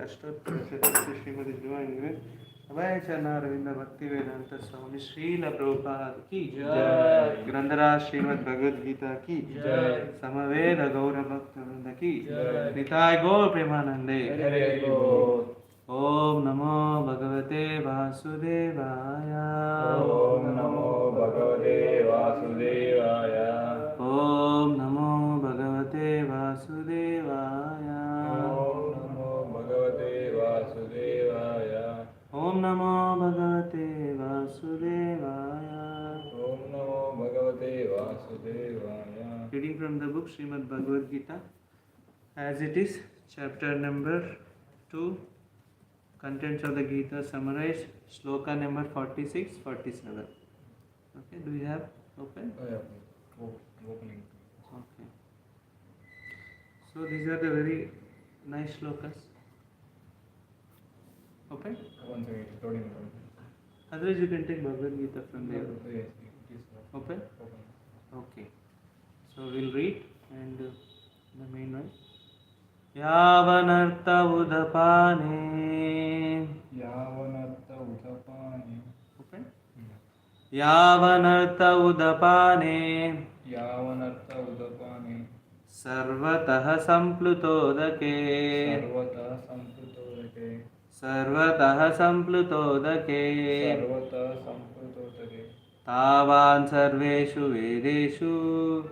Ashtottara Shri Srimati Divine Grace Abhay Charnaravindra Bhakti Vedanta Swami Srila Prabhupada ki Jai Grandhara Srimad Bhagavad Gita ki Jai Samaveda Gaura Bhakta ki Jai Nitai Gaur Premanande Hare Bol Om Namo Bhagavate Vasudevaya Om Namo Bhagavate Vasudevaya. Om Namo Bhagavate Vasudevaya Om Namo Bhagavate Vasudevaya. Om Namo Bhagavate Vasudevaya. Om Namo Bhagavate Vasudevaya. Reading from the book Srimad Bhagavad Gita as it is, chapter number 2, contents of the Gita summarized, sloka number 46, 47. Okay, do you have open? Oh, yeah. Opening. Okay. So these are the very nice slokas. Open? One second, loading. Otherwise you can take Bhagavad Gita from there. Yes, please. Open? Open. Okay. So we'll read and the main one. Yavanartha udapane. Yavanartha Uttapani. Open? Yavanartha udapane. Yavanartha Uttapani. Sarvatah samplutodake. Sarvata Samprutodake. Sarvatah samplutodake. Sarvata Samprutodake. Tavan sarveshu vedeshu.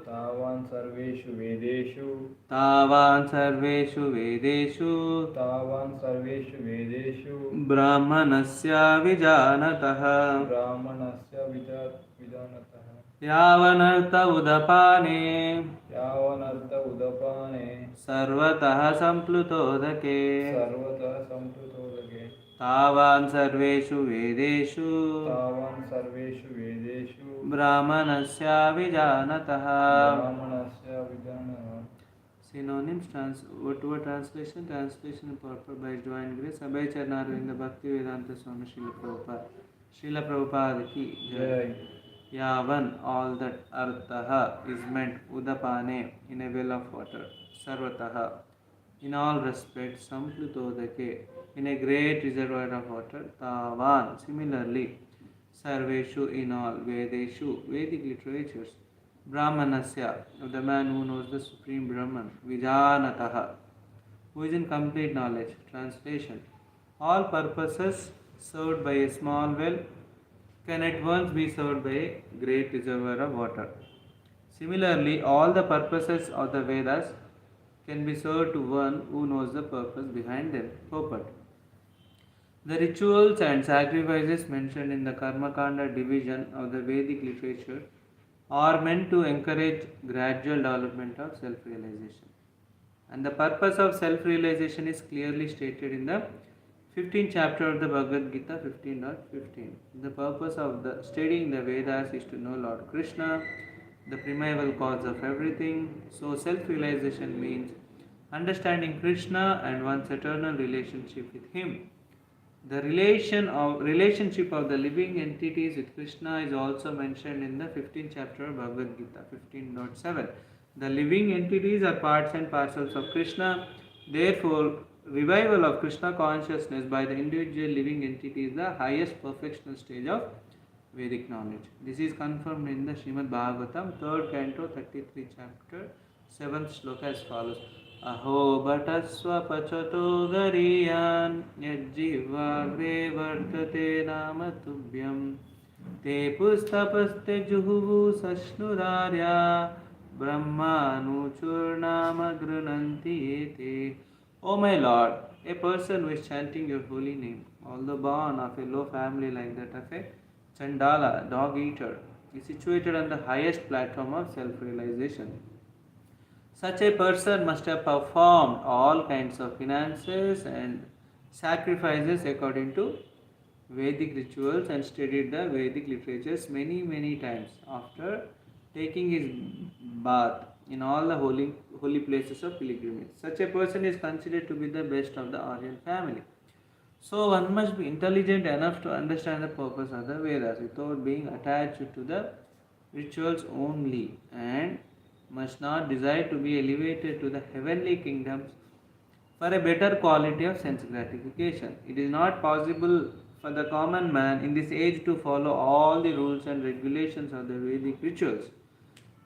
Tavan Sarveshu Vedeshu. Tavan sarveshu vedeshu. Tavan Sarveshu Vedeshu. Brahmanasya vijanatah. Brahmanasya Vijanatah. Yavanartha udapane. Yavanartha Udapane. Sarvatah samplutodake. Sarvata Samprutodake. Tavan sarveshu vedeshu. Tavan Sarveshu Vedeshu. Brahmanasya vijanatah. Brahmanasya Vijanatah. Synonyms, word translation, translation purport by His Divine Grace, Abhay Charnaravindra Bhakti Vedanta Swami Srila Prabhupada. Srila Prabhupada ki Jai. Yavan, all that, arthaha is meant, udapane, in a well of water, sarvataha, in all respects, samplutodake, in a great reservoir of water, tavan, similarly, sarveshu, in all, vedeshu, Vedic literatures, brahmanasya, of the man who knows the supreme Brahman, vijanataha, who is in complete knowledge. Translation: all purposes served by a small well can at once be served by a great reservoir of water. Similarly, all the purposes of the Vedas can be served to one who knows the purpose behind them. Purport: the rituals and sacrifices mentioned in the Karma Kanda division of the Vedic literature are meant to encourage gradual development of self-realization. And the purpose of self-realization is clearly stated in the 15th chapter of the Bhagavad Gita 15.15. The purpose of studying the Vedas is to know Lord Krishna, the primeval cause of everything. So self-realization means understanding Krishna and one's eternal relationship with Him. The relationship of the living entities with Krishna is also mentioned in the 15th chapter of Bhagavad Gita 15.7. The living entities are parts and parcels of Krishna. Therefore, revival of Krishna consciousness by the individual living entity is the highest perfectional stage of Vedic knowledge. This is confirmed in the Srimad Bhagavatam, 3rd canto, 33 chapter, 7th sloka as follows. Aho bhatasva pachato gariyan yajjivagre vartate nama tubhyam te pustapaste juhuvu sashnurarya brahmanuchurnama grunanti ete. O my Lord, a person who is chanting your holy name, although born of a low family like that of a Chandala, dog eater, is situated on the highest platform of self-realization. Such a person must have performed all kinds of penances and sacrifices according to Vedic rituals and studied the Vedic literatures many times after taking his bath in all the holy places of pilgrimage. Such a person is considered to be the best of the Aryan family. So one must be intelligent enough to understand the purpose of the Vedas without being attached to the rituals only, and must not desire to be elevated to the heavenly kingdoms for a better quality of sense gratification. It is not possible for the common man in this age to follow all the rules and regulations of the Vedic rituals,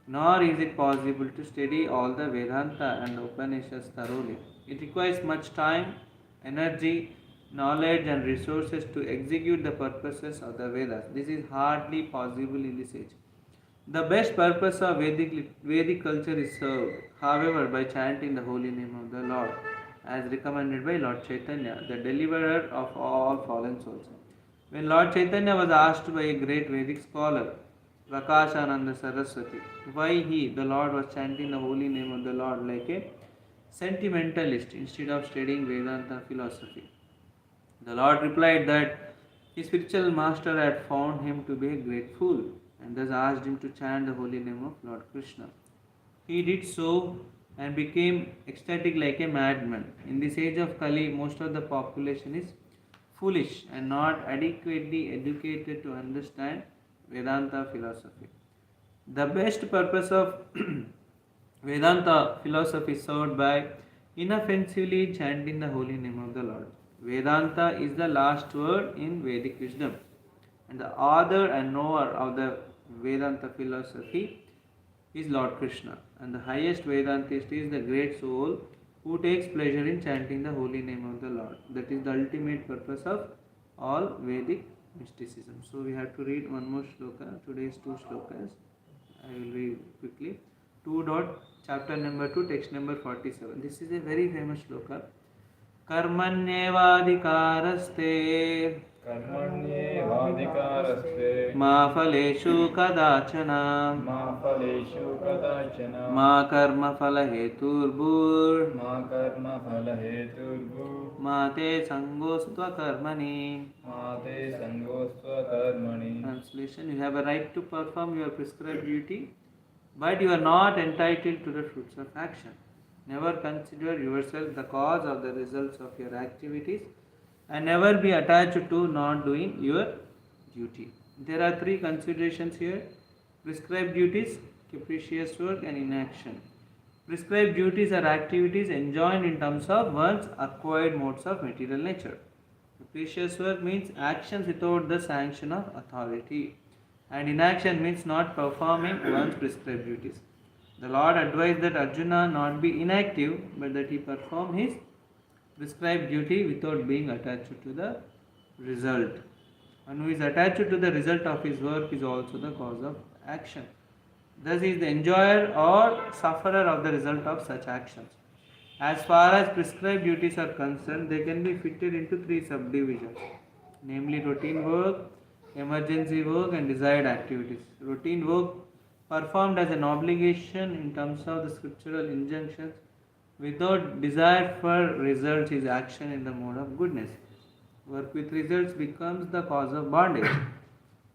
nor is it possible to study all the Vedanta and Upanishads thoroughly. It requires much time, energy, knowledge, and resources to execute the purposes of the Vedas. This is hardly possible in this age. The best purpose of Vedic culture is served, however, by chanting the holy name of the Lord, as recommended by Lord Chaitanya, the deliverer of all fallen souls. When Lord Chaitanya was asked by a great Vedic scholar, Prakashananda Saraswati, why he, the Lord, was chanting the holy name of the Lord like a sentimentalist instead of studying Vedanta philosophy, the Lord replied that his spiritual master had found him to be a great fool and thus asked him to chant the holy name of Lord Krishna. He did so and became ecstatic like a madman. In this age of Kali, most of the population is foolish and not adequately educated to understand Vedanta philosophy. The best purpose of Vedanta philosophy is served by inoffensively chanting the holy name of the Lord. Vedanta is the last word in Vedic wisdom, and the author and knower of the Vedanta philosophy is Lord Krishna, and the highest Vedantist is the great soul who takes pleasure in chanting the holy name of the Lord. That is the ultimate purpose of all Vedic mysticism. So we have to read one more shloka, today's two shlokas. I will read quickly. 2 dot chapter number 2 text number 47. This is a very famous shloka. Karmanyevadhikaraste कर्मण्येवाधिकारस्ते ma phaleshu kadachana मा फलेषु कदाचन ma karma phala heturbur मा कर्मफलहेतुर्भुः ma te sangostva karmani. मा ते सङ्गोऽस्त्वकर्मणि. Translation: You have a right to perform your prescribed duty, but you are not entitled to the fruits of action. Never consider yourself the cause of the results of your activities and never be attached to not doing your duty. There are three considerations here: prescribed duties, capricious work, and inaction. Prescribed duties are activities enjoined in terms of one's acquired modes of material nature. Capricious work means actions without the sanction of authority, and inaction means not performing one's prescribed duties. The Lord advised that Arjuna not be inactive, but that he perform his prescribed duty without being attached to the result. One who is attached to the result of his work is also the cause of action. Thus, he is the enjoyer or sufferer of the result of such actions. As far as prescribed duties are concerned, they can be fitted into three subdivisions, namely routine work, emergency work, and desired activities. Routine work performed as an obligation in terms of the scriptural injunctions without desire for results is action in the mode of goodness. Work with results becomes the cause of bondage.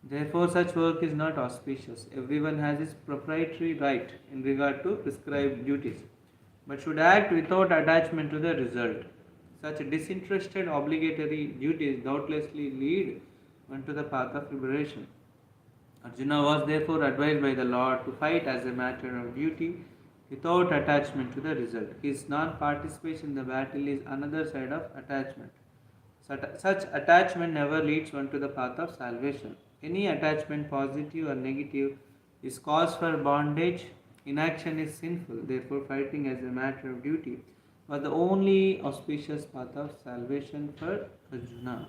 Therefore, such work is not auspicious. Everyone has his proprietary right in regard to prescribed duties, but should act without attachment to the result. Such disinterested obligatory duties doubtlessly lead one to the path of liberation. Arjuna was therefore advised by the Lord to fight as a matter of duty without attachment to the result. His non-participation in the battle is another side of attachment. Such attachment never leads one to the path of salvation. Any attachment, positive or negative, is cause for bondage. Inaction is sinful. Therefore, fighting as a matter of duty was the only auspicious path of salvation for Arjuna.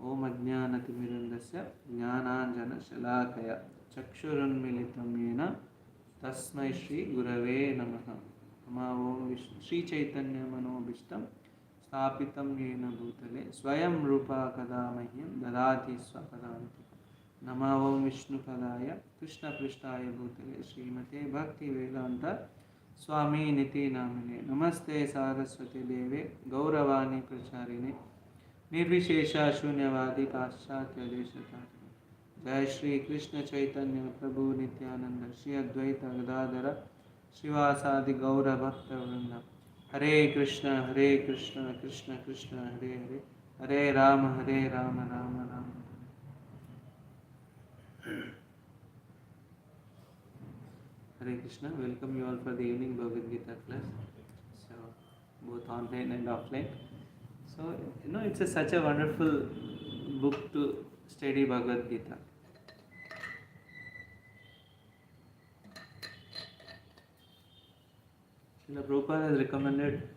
Om Ajnanatimirandasya Jnananjana Shalakaya Chakshurunmilitam Yena Tasmai Shri Gurave Namaha. Nama Om Shri Chaitanya Manobishtam Sthapitam Yena Bhutale Swayam Rupa Kadamahyam Dadati Swapadanti. Nama Om Vishnu Padaya Krishna Prishtaya Bhutale Srimate Bhakti Vedanta Swami Niti Namine. Namaste Saraswati Deve Gauravani Pracharine Nirvishesha Shunyavadi Paschatya Deshatari. Jai Shri Krishna Chaitanya Prabhu Nityananda Shri Advaita Gadadhara Shivasadi Gaura Bhakta Vrinda. Hare Krishna Krishna Krishna Hare Hare Hare Rama Rama Rama. Hare Krishna, welcome you all for the evening Bhagavad Gita class. So, both online and offline. So, it's such a wonderful book to study Bhagavad Gita. Srila Prabhupada has recommended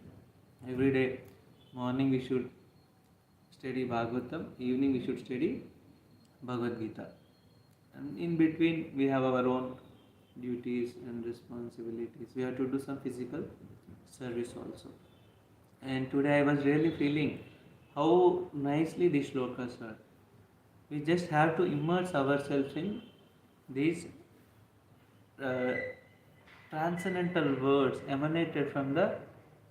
every day morning we should study Bhagavatam, evening we should study Bhagavad Gita. And in between we have our own duties and responsibilities. We have to do some physical service also. And today I was really feeling how nicely these shlokas are. We just have to immerse ourselves in these transcendental words emanated from the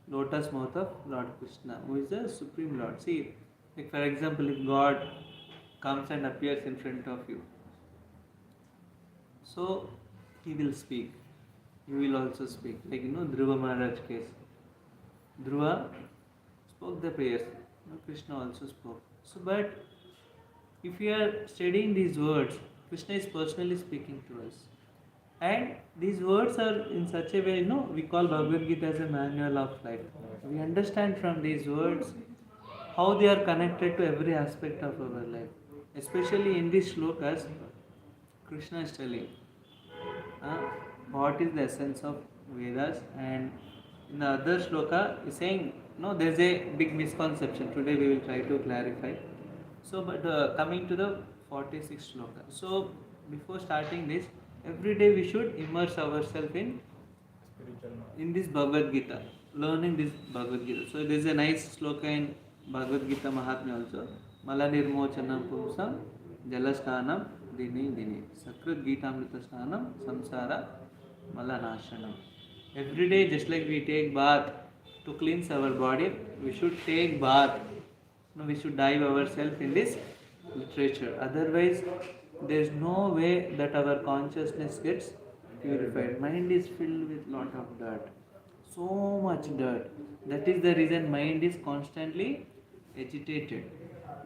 lotus mouth of Lord Krishna, who is the Supreme Lord. See, like for example, if God comes and appears in front of you, so he will speak. You will also speak. Like Dhruva Maharaj case. Dhruva spoke the prayers. Krishna also spoke. So, but if we are studying these words, Krishna is personally speaking to us. And these words are in such a way, we call Bhagavad Gita as a manual of life. We understand from these words how they are connected to every aspect of our life. Especially in these shlokas, Krishna is telling what is the essence of Vedas, and in the other shloka is saying, there is a big misconception. Today we will try to clarify. So, but coming to the 46th shloka. So, before starting this, every day we should immerse ourselves in this Bhagavad Gita, learning this Bhagavad Gita. So, there is a nice shloka in Bhagavad Gita Mahatmya also. Mala nirmochanam pumsam jalasnanam dine dine sakrit Gitamrita snanam samsara malanashanam. Every day, just like we take bath to cleanse our body, we should take bath. We should dive ourselves in this literature. Otherwise, there is no way that our consciousness gets purified. Mind is filled with lot of dirt. So much dirt. That is the reason mind is constantly agitated,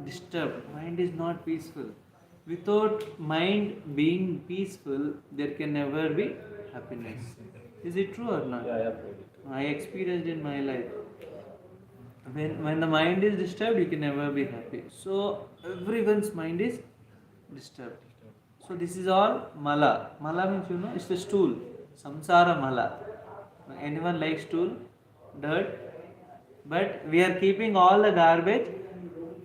disturbed. Mind is not peaceful. Without mind being peaceful, there can never be happiness. Is it true or not? Yeah, I experienced in my life. When the mind is disturbed, you can never be happy. So everyone's mind is disturbed. So this is all mala. Mala means it's a stool. Samsara mala. Anyone likes stool? Dirt? But we are keeping all the garbage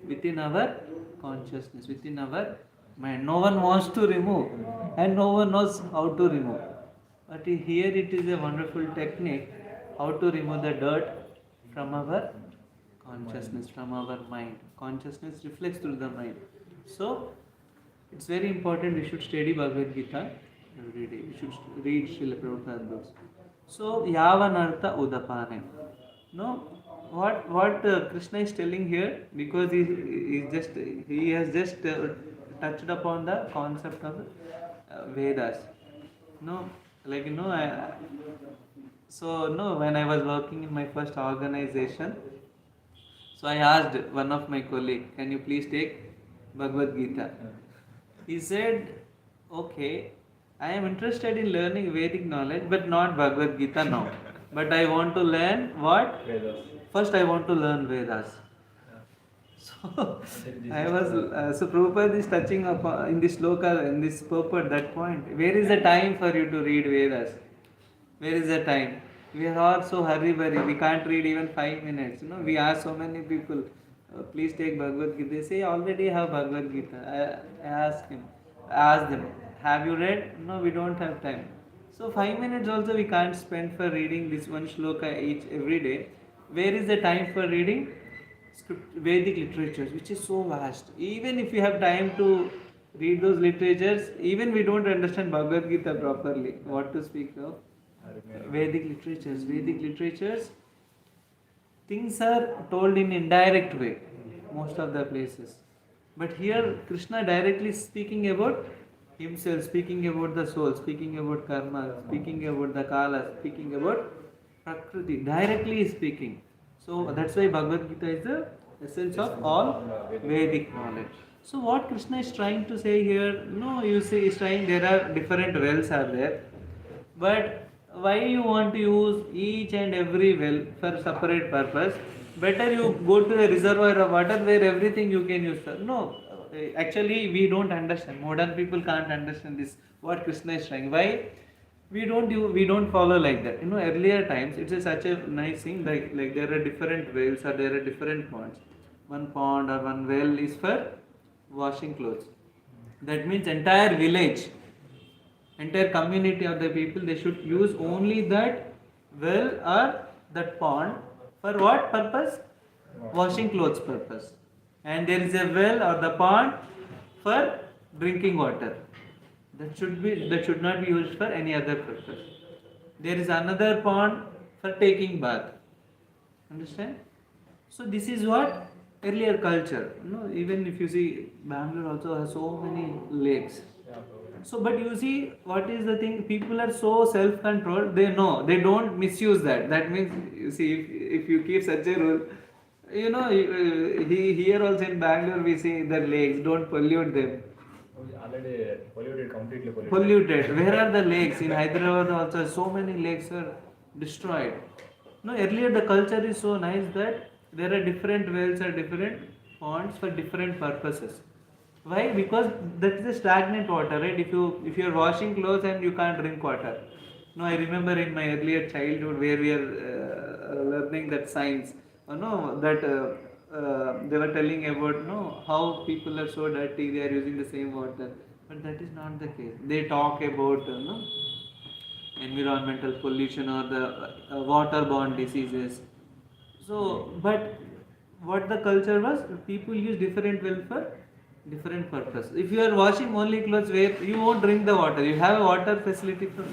within our consciousness, within our mind. No one wants to remove, and no one knows how to remove. But here it is a wonderful technique how to remove the dirt from our consciousness, from our mind. Consciousness reflects through the mind. So it's very important we should study Bhagavad Gita every day. We should read Srila Prabhupada books. So Yavanartha Udapane. What Krishna is telling here, because he has just touched upon the concept of Vedas. When I was working in my first organization, so I asked one of my colleagues, can you please take Bhagavad Gita? He said, okay, I am interested in learning Vedic knowledge, but not Bhagavad Gita now. But I want to learn what? Vedas. First I want to learn Vedas. So so Prabhupada is touching upon in this sloka, in this purport, that point. Where is the time for you to read Vedas? Where is the time? We are all so hurry-burry. We can't read even 5 minutes. We ask so many people, please take Bhagavad Gita. They say, already have Bhagavad Gita. I ask them, have you read? No, we don't have time. So 5 minutes also we can't spend for reading this one shloka every day. Where is the time for reading Vedic literatures, which is so vast? Even if you have time to read those literatures, even we don't understand Bhagavad Gita properly. What to speak of Vedic literatures? Vedic literatures, things are told in indirect way, most of the places. But here Krishna directly speaking about himself, speaking about the soul, speaking about karma, speaking about the kala, speaking about Prakriti, directly speaking. So that's why Bhagavad Gita is the essence of all Vedic knowledge. So what Krishna is trying to say here, you see, he's trying, there are different wells are there, but Why you want to use each and every well for separate purpose? Better you go to a reservoir of water where everything you can use. No, actually we don't understand. Modern people can't understand this. What Krishna is trying. Why? We don't follow like that. Earlier times it's such a nice thing. Like there are different wells or there are different ponds. One pond or one well is for washing clothes. That means entire community of the people, they should use only that well or that pond for what purpose? Washing clothes purpose. And there is a well or the pond for drinking water. That should not be used for any other purpose. There is another pond for taking bath. Understand? So this is what earlier culture. Even if you see, Bangalore also has so many lakes. Yeah, Prabhuji. So, but you see, what is the thing? People are so self-controlled. They know they don't misuse that. That means, you see, if you keep such a rule, here also in Bangalore we see the lakes. Don't pollute them. Already polluted, completely polluted. Polluted. Where are the lakes? In Hyderabad also, so many lakes are destroyed. No, earlier the culture is so nice that there are different wells or different ponds for different purposes. Why? Because that is a stagnant water, right? If you are washing clothes and you can't drink water. No, I remember in my earlier childhood where we are learning that science. No, that they were telling about how people are so dirty. They are using the same water, but that is not the case. They talk about environmental pollution or the waterborne diseases. So, but what the culture was, people use different well for different purpose. If you are washing only clothes, where you won't drink the water, you have a water facility from.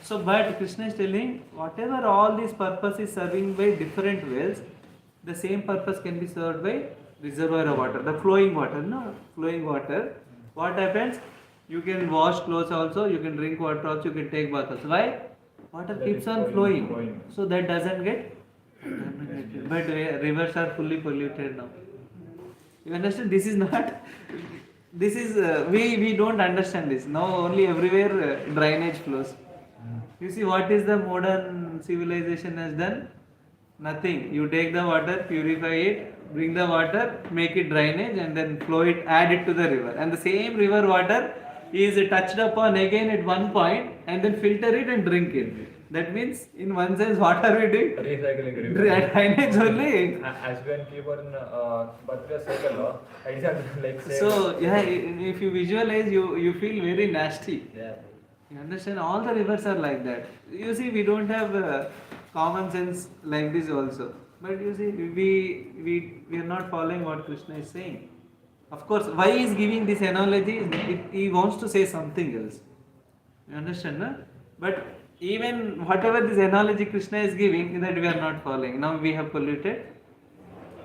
So, but Krishna is telling whatever all these purpose is serving by different wells, the same purpose can be served by reservoir of water, the flowing water. No, flowing water. What happens? You can wash clothes also, you can drink water also, you can take bath also. Why? Water That keeps is on flowing. flowing, so that doesn't get contaminated. But rivers are fully polluted now. You understand? This is not. This is we don't understand this. Now only everywhere drainage flows. You see what is the modern civilization has done? Nothing. You take the water, purify it, bring the water, make it drainage, and then flow it, add it to the river. And the same river water is touched upon again at one point, and then filter it and drink it. That means, in one sense, what are we doing? Recycling river. Drainage only. As when people in birthday cycle, I just like say. So yeah, if you visualize, you feel very nasty. Yeah. You understand? All the rivers are like that. You see, we don't have common sense like this also. But you see, we are not following what Krishna is saying. Of course, why he is giving this analogy? He wants to say something else. You understand, no? But even whatever this analogy Krishna is giving, that we are not following. Now we have polluted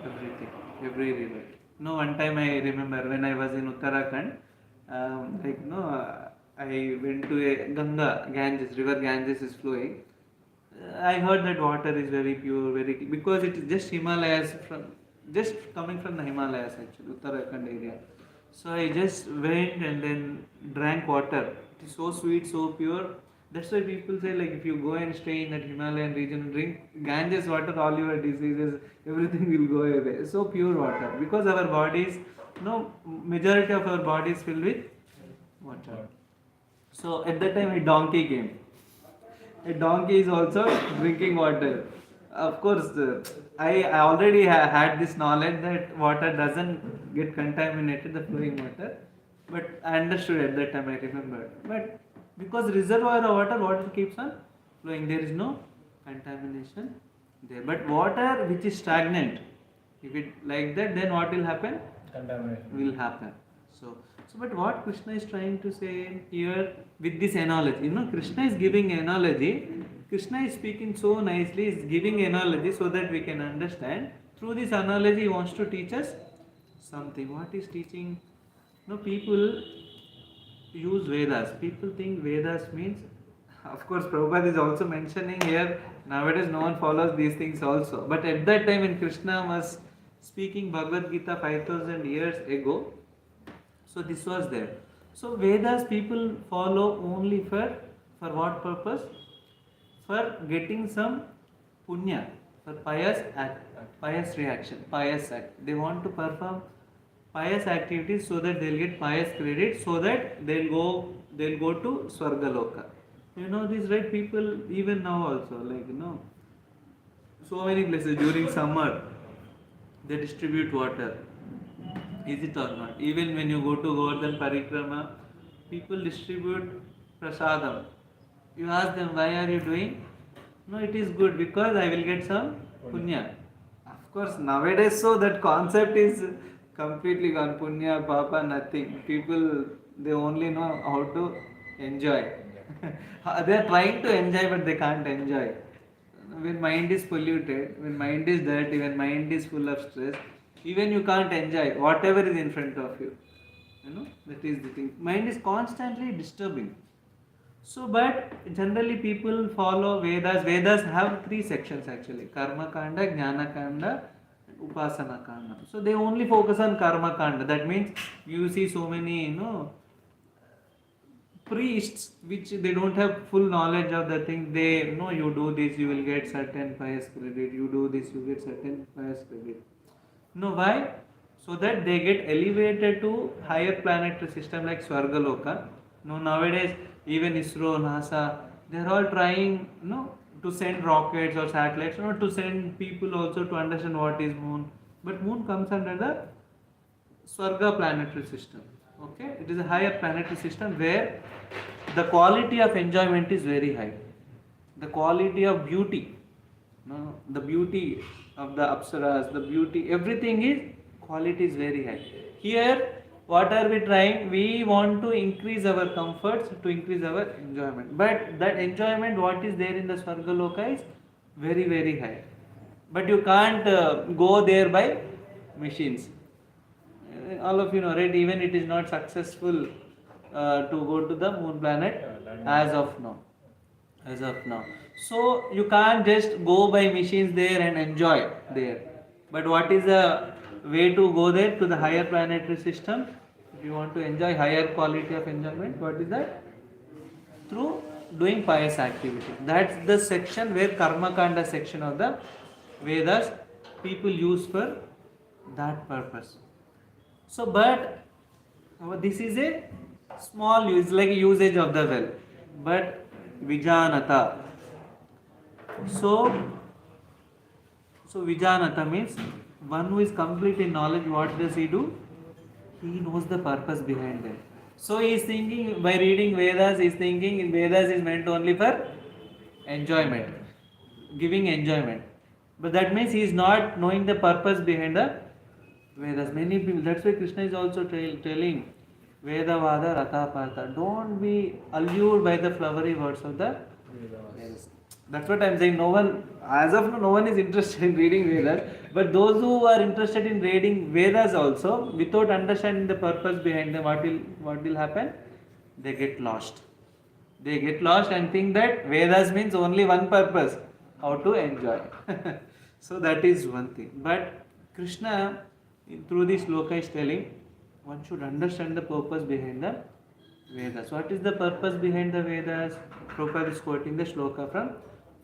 everything, every river. No, one time I remember when I was in Uttarakhand, I went to a Ganges, river Ganges is flowing. I heard that water is very pure, very because it is just coming from the Himalayas actually, Uttarakhand area. So I just went and then drank water. It is so sweet, so pure. That's why people say like if you go and stay in that Himalayan region and drink Ganges water, all your diseases, everything will go away. So pure water because our bodies, majority of our bodies filled with water. So at that time a donkey came. A donkey is also drinking water. Of course, I already had this knowledge that water doesn't get contaminated, the flowing water. But I understood at that time, I remember. But because reservoir of water keeps on flowing, there is no contamination there. But water which is stagnant, if it like that, then what will happen? Contamination. Will happen. So but what Krishna is trying to say here with this analogy, Krishna is giving analogy. Krishna is speaking so nicely, is giving analogy so that we can understand. Through this analogy, he wants to teach us something. What is teaching? People use Vedas. People think Vedas means, of course, Prabhupada is also mentioning here, nowadays no one follows these things also. But at that time when Krishna was speaking Bhagavad Gita 5000 years ago, so this was there. So Vedas people follow only for what purpose? for getting some punya, for pious act, pious reaction, pious act. They want to perform pious activities so that they'll get pious credit, so that they'll go to Swargaloka. You know this, right? People even now also, like, so many places during summer they distribute water. Is it or not? Even when you go to Govardhan Parikrama, people distribute prasadam. You ask them, why are you doing? No, it is good because I will get some punya. Of course, nowadays, so that concept is completely gone. Punya, papa, nothing. People, they only know how to enjoy. They are trying to enjoy, but they can't enjoy. When mind is polluted, when mind is dirty, when mind is full of stress, even you can't enjoy whatever is in front of you. That is the thing. Mind is constantly disturbing. So, but generally people follow Vedas. Vedas have three sections actually: Karma Kanda, Jnana Kanda, and Upasana Kanda. So they only focus on Karma Kanda. That means you see so many, priests which they don't have full knowledge of the thing. They know you do this, you will get certain pious credit. You do this, you get certain pious credit. Why? So that they get elevated to higher planetary system like Swargaloka. Nowadays even ISRO, NASA, they are all trying, to send rockets or satellites, to send people also to understand what is moon. But moon comes under the Swarga planetary system. Okay, it is a higher planetary system where the quality of enjoyment is very high. The quality of beauty, the beauty of the apsaras, the beauty, everything is quality is very high. Here, what are we trying? We want to increase our comforts, to increase our enjoyment. But that enjoyment, what is there in the Swargaloka is very, very high. But you can't go there by machines. All of you know, right? Even it is not successful to go to the moon planet as of now. As of now. So you can't just go by machines there and enjoy there. But what is the way to go there to the higher planetary system? If you want to enjoy higher quality of enjoyment, what is that? Through doing pious activity. That's the section where Karma Kanda section of the Vedas people use for that purpose. So, but this is a small use, like usage of the well. But Vijanata. So Vijanata means one who is complete in knowledge. What does he do? He knows the purpose behind them. So he is thinking, by reading Vedas, he is thinking Vedas is meant only for enjoyment, giving enjoyment. But that means he is not knowing the purpose behind the Vedas. Many people, that's why Krishna is also telling Vedavada Ratha. Don't be allured by the flowery words of the Vedas. That's what I am saying. No one, as of now, no one is interested in reading Vedas. But those who are interested in reading Vedas also, without understanding the purpose behind them, what will happen? They get lost. They get lost and think that Vedas means only one purpose: how to enjoy. So that is one thing. But Krishna, through this sloka, is telling one should understand the purpose behind the Vedas. What is the purpose behind the Vedas? Prabhupada is quoting the shloka from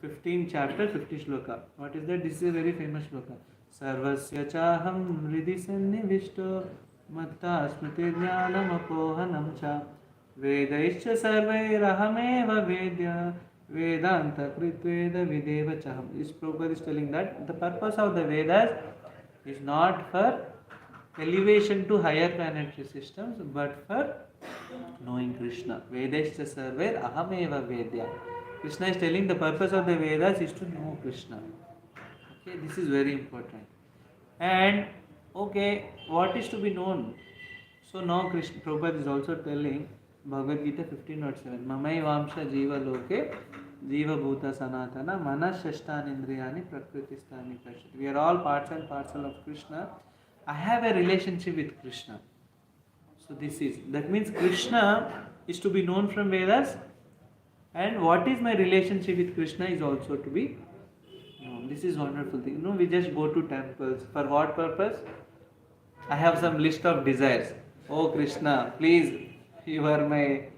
15th chapter, 50 shloka. What is that? This is a very famous shloka. Sarvasya chaham hridhi sannivishto matta smriti jnanam apohanam cha vedaischa sarvairahameva vedya vedanta kritveda videva chaham. This Prabhupada is telling that the purpose of the Vedas is not for elevation to higher planetary systems, but for knowing Krishna. Vedaischa sarvair ahameva vedya. Krishna is telling the purpose of the Vedas is to know Krishna. Okay, this is very important. And okay, what is to be known? So now Krishna, Prabhupada is also telling Bhagavad Gita 15.7 Mamai Vamsha Jiva Loke Jiva Bhuta Sanatana Manas Shastan Indriyani Prakriti-stani Prashit. We are all parts and parcel of Krishna. I have a relationship with Krishna. So that means Krishna is to be known from Vedas, and what is my relationship with Krishna is also to be known. This is wonderful thing. We just go to temples. For what purpose? I have some list of desires. Oh Krishna, please, you are my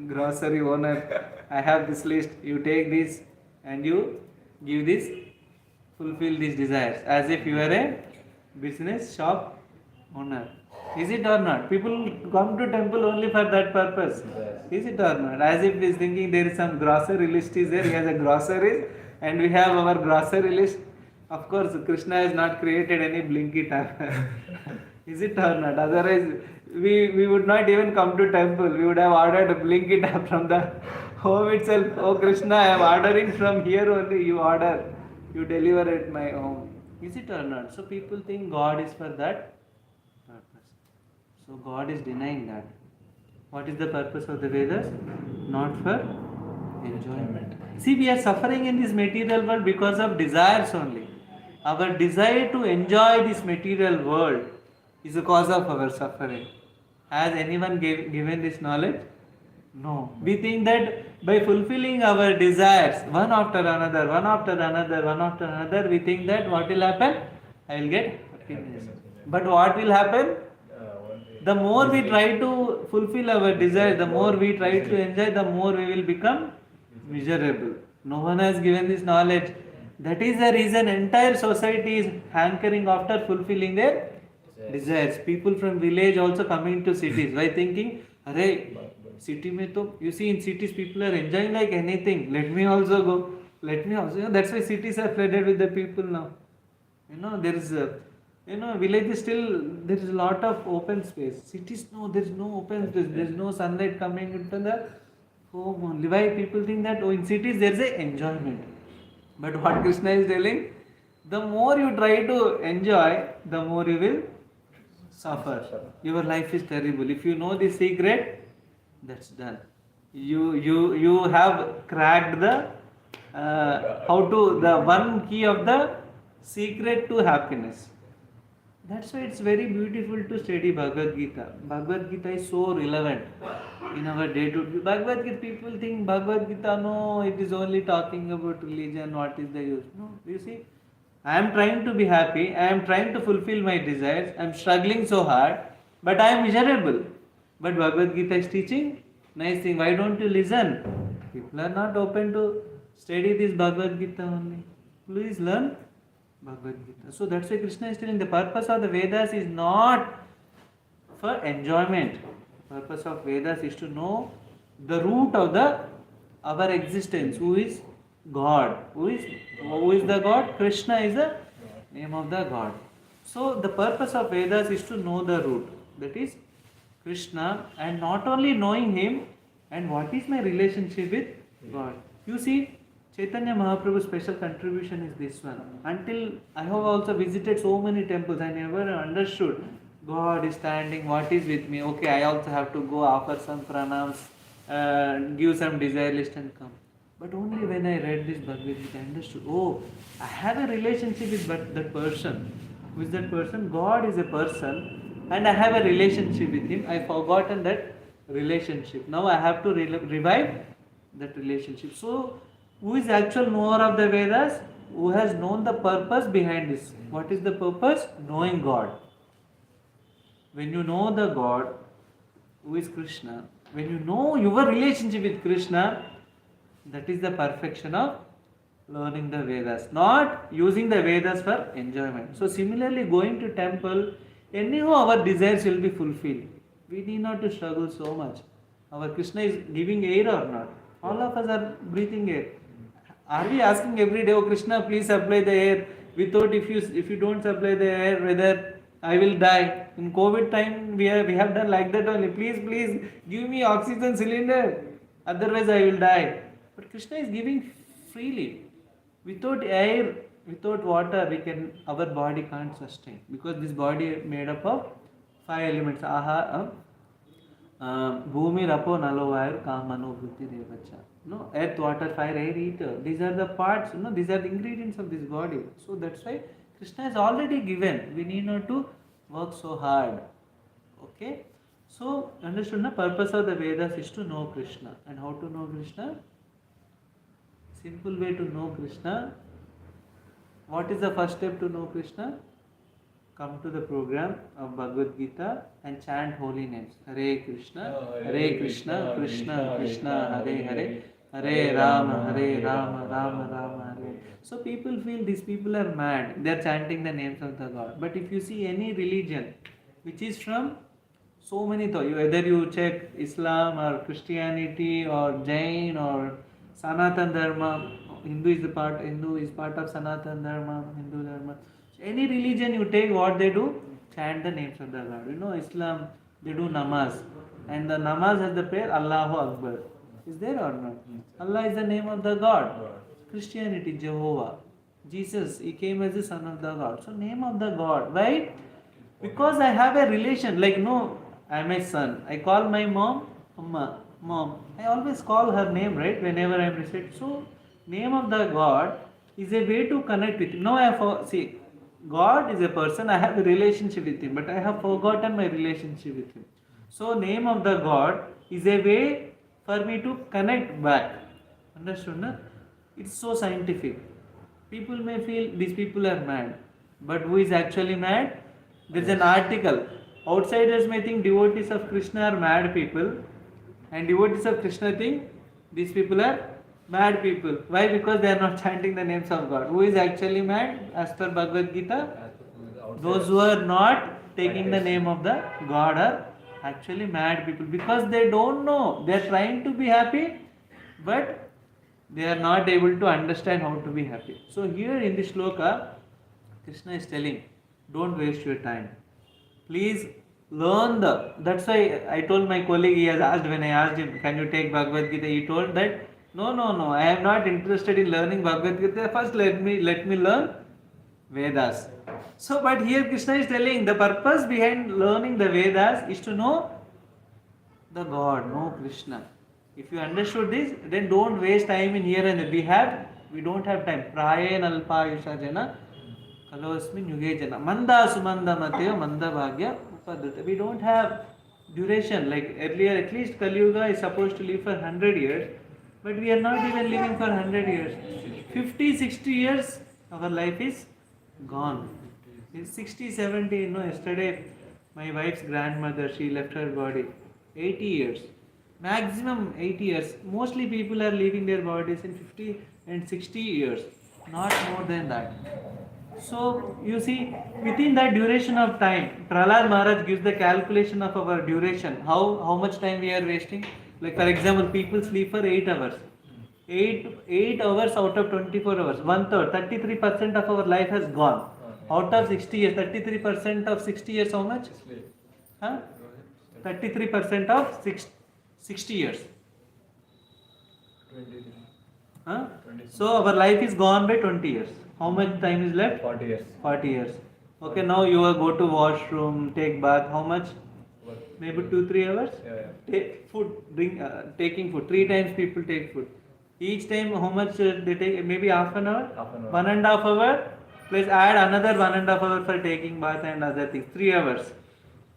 grocery owner. I have this list. You take this, and you give this, fulfill these desires as if you are a business shop owner. Is it or not? People come to temple only for that purpose. Is it or not? As if he's thinking there is some grocery list is there, he has a groceries and we have our grocery list. Of course, Krishna has not created any Blinkit app. Is it or not? Otherwise, we would not even come to temple. We would have ordered a Blinkit app from the home itself. Oh Krishna, I am ordering from here only. You order, you deliver at my home. Is it or not? So people think God is for that purpose. So God is denying that. What is the purpose of the Vedas? Not for enjoyment. See, we are suffering in this material world because of desires only. Our desire to enjoy this material world is the cause of our suffering. Has anyone given this knowledge? No. We think that by fulfilling our desires, one after another, one after another, one after another, we think that what will happen? I will get happiness. But what will happen? The more we try to fulfill our desire, the more we try to enjoy, the more we will become miserable. No one has given this knowledge. That is the reason entire society is hankering after fulfilling their desires. People from village also coming to cities by thinking, "Arey, city mein to you see in cities people are enjoying like anything. Let me also go. Let me also." That's why cities are flooded with the people now. There is villages still there is a lot of open space. Cities no, there is no open space. There is no sunlight coming into the home only. Why people think that in cities there is a enjoyment. But what Krishna is telling, the more you try to enjoy, the more you will suffer. Your life is terrible. If you know the secret, that's done. You have cracked the the one key of the secret to happiness. That's why it's very beautiful to study Bhagavad Gita. Bhagavad Gita is so relevant in our day-to-day. Bhagavad Gita, people think Bhagavad Gita, no, it is only talking about religion, what is the use? No, you see, I am trying to be happy, I am trying to fulfill my desires, I am struggling so hard, but I am miserable. But Bhagavad Gita is teaching nice thing. Why don't you listen? People are not open to study this Bhagavad Gita only. Please learn Bhagavad Gita. So that's why Krishna is telling the purpose of the Vedas is not for enjoyment. The purpose of Vedas is to know the root of our existence. Who is God? Who is the God? Krishna is the name of the God. So the purpose of Vedas is to know the root. That is Krishna, and not only knowing him, and what is my relationship with God. You see, Chaitanya Mahaprabhu's special contribution is this one. Until I have also visited so many temples, I never understood God is standing, what is with me? Okay, I also have to go offer some pranams, give some desire list and come. But only when I read this Bhagavad Gita, I understood, oh, I have a relationship with that person. Who is that person? God is a person and I have a relationship with him. I forgotten that relationship. Now I have to revive that relationship. So, who is actual knower of the Vedas? Who has known the purpose behind this? What is the purpose? Knowing God. When you know the God, who is Krishna, when you know your relationship with Krishna, that is the perfection of learning the Vedas, not using the Vedas for enjoyment. So similarly, going to temple, anyhow our desires will be fulfilled. We need not to struggle so much. Our Krishna is giving air or not? All of us are breathing air. Are we asking every day, oh Krishna, please supply the air? We thought if you don't supply the air, whether I will die. In COVID time, we have done like that only. Please give me oxygen cylinder. Otherwise I will die. But Krishna is giving freely. Without air, without water, our body can't sustain. Because this body is made up of 5 elements. Bhumi, Rapo, Nalo, Vayu, Kamano, Buddhi, Devacha. No, earth, water, fire, air, ether. These are the parts, these are the ingredients of this body. So that's why Krishna is already given. We need not to work so hard. Okay? So, understood, the purpose of the Vedas is to know Krishna. And how to know Krishna? Simple way to know Krishna. What is the first step to know Krishna? Come to the program of Bhagavad Gita and chant holy names. Hare Krishna, Krishna Krishna, Hare Hare, Hare Rama, Hare Rama, Rama Rama, Hare. So people feel these people are mad. They are chanting the names of the God. But if you see any religion which is from so many whether you check Islam or Christianity or Jain or Sanatan Dharma, Hindu is part of Sanatan Dharma, Hindu Dharma. So any religion you take, what they do, chant the names of the God. You know, Islam, they do namaz, and the namaz has the prayer Allahu Akbar. Is there or not? Allah is the name of the God. Christianity, Jehovah. Jesus, he came as the son of the God. So name of the God. Why? Because I have a relation. Like, no, I am a son. I call my mom, Amma, mom. I always call her name, right? Whenever I am reciting. So name of the God is a way to connect with him. Now I have, see, God is a person. I have a relationship with him, but I have forgotten my relationship with him. So name of the God is a way for me to connect back. Understood? Na? It's so scientific. People may feel these people are mad, but who is actually mad? There's an article. Outsiders may think devotees of Krishna are mad people, and devotees of Krishna think these people are mad people. Why? Because they are not chanting the names of God. Who is actually mad? As per Bhagavad Gita, those who are not taking the name of the God are actually mad people, because they don't know. They are trying to be happy, but they are not able to understand how to be happy. So here in this shloka, Krishna is telling, don't waste your time. Please learn the. That's why I told my colleague, he has asked, when I asked him, can you take Bhagavad Gita? He told that, no, I am not interested in learning Bhagavad Gita. First let me learn Vedas. So, but here Krishna is telling the purpose behind learning the Vedas is to know the God, know Krishna. If you understood this, then don't waste time in here and there. We don't have time. Prayen alpayusha jana kalosmin yuge jana. Manda sumanda mateo manda bhagya upadrita. We don't have duration. Like earlier, at least Kali Yuga is supposed to live for 100 years, but we are not even living for 100 years. 50, 60 years, our life is gone. In 60, 70, yesterday my wife's grandmother, she left her body. 80 years. Maximum 80 years. Mostly people are leaving their bodies in 50 and 60 years. Not more than that. So, you see, within that duration of time, Prahlad Maharaj gives the calculation of our duration. How much time we are wasting? Like, for example, people sleep for 8 hours. 8 hours out of 24 hours. 1/3, 33% of our life has gone. Out of 60 years, 33% of 60 years, how much? Huh? 33% of 60 years. 23. Huh? So our life is gone by 20 years. How much time is left? 40 years. 40 years. Okay, now you will go to washroom, take bath. How much? Maybe 2-3 hours. Yeah. Take food, taking food. 3 times people take food. Each time, how much they take? Maybe half an hour. 1.5 hour. Plus add another 1.5 hour for taking bath and other things. 3 hours.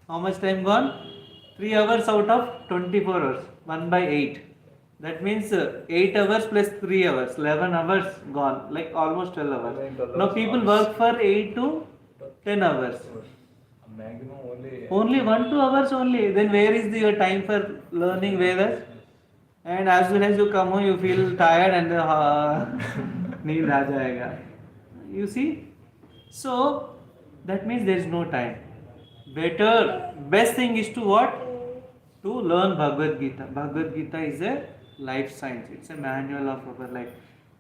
How much time gone? 3 hours out of 24 hours. 1/8. That means 8 hours plus 3 hours. 11 hours gone. Like almost 12 hours. Now people work for 8 to 10 hours. Maximum Only 1-2 hours only. Then where is your time for learning Vedas? And as soon as you come home, you feel tired and need aa jayega. You see? So that means there is no time. Best thing is to what? To learn Bhagavad Gita. Bhagavad Gita is a life science. It's a manual of our life.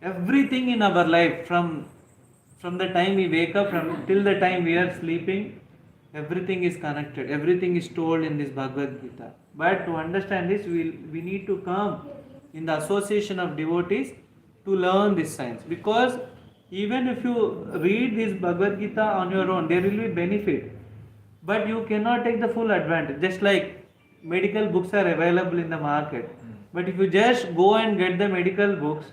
Everything in our life, from the time we wake up till the time we are sleeping, everything is connected. Everything is told in this Bhagavad Gita. But to understand this, we need to come in the association of devotees to learn this science. Because even if you read this Bhagavad Gita on your own, there will be benefit. But you cannot take the full advantage. Just like medical books are available in the market. But if you just go and get the medical books,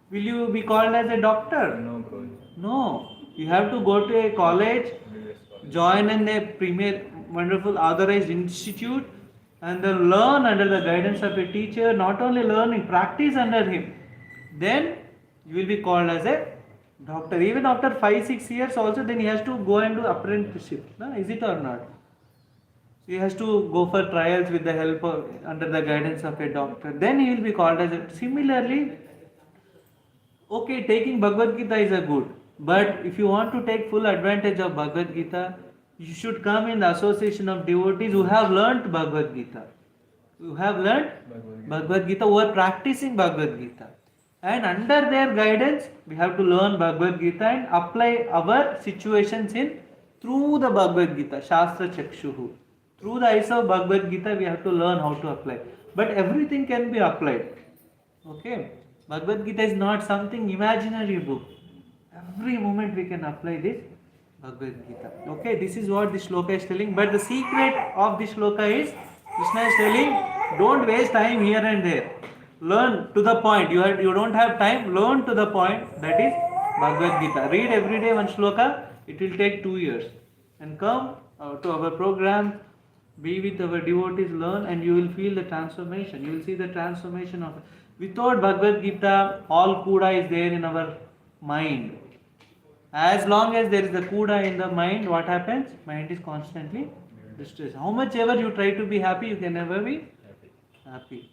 will you be called as a doctor? No, bro. No. You have to go to a college, join in a premier, wonderful authorized institute, and then learn under the guidance of a teacher. Not only learning, practice under him. Then you will be called as a doctor. Even after 5-6 years also, then he has to go and do apprenticeship. No? Is it or not? He has to go for trials with the help of, under the guidance of a doctor. Then he will be called as a. Similarly, okay, taking Bhagavad Gita is a good, but if you want to take full advantage of Bhagavad Gita, you should come in the association of devotees who have learnt Bhagavad Gita. Who have learnt Bhagavad Gita, who are practicing Bhagavad Gita. And under their guidance, we have to learn Bhagavad Gita and apply our situations in through the Bhagavad Gita, Shastra Chakshuhu. Through the eyes of Bhagavad Gita, we have to learn how to apply. But everything can be applied. Okay? Bhagavad Gita is not something imaginary book. Every moment we can apply this Bhagavad Gita. Okay, this is what this shloka is telling. But the secret of this shloka is Krishna is telling, don't waste time here and there. Learn to the point. You don't have time. Learn to the point. That is Bhagavad Gita. Read every day one shloka. It will take 2 years. And come to our program. Be with our devotees. Learn, and you will feel the transformation. You will see the transformation of it. Without Bhagavad Gita, all kuda is there in our mind. As long as there is the kuda in the mind, what happens? Mind is constantly distressed. How much ever you try to be happy, you can never be happy.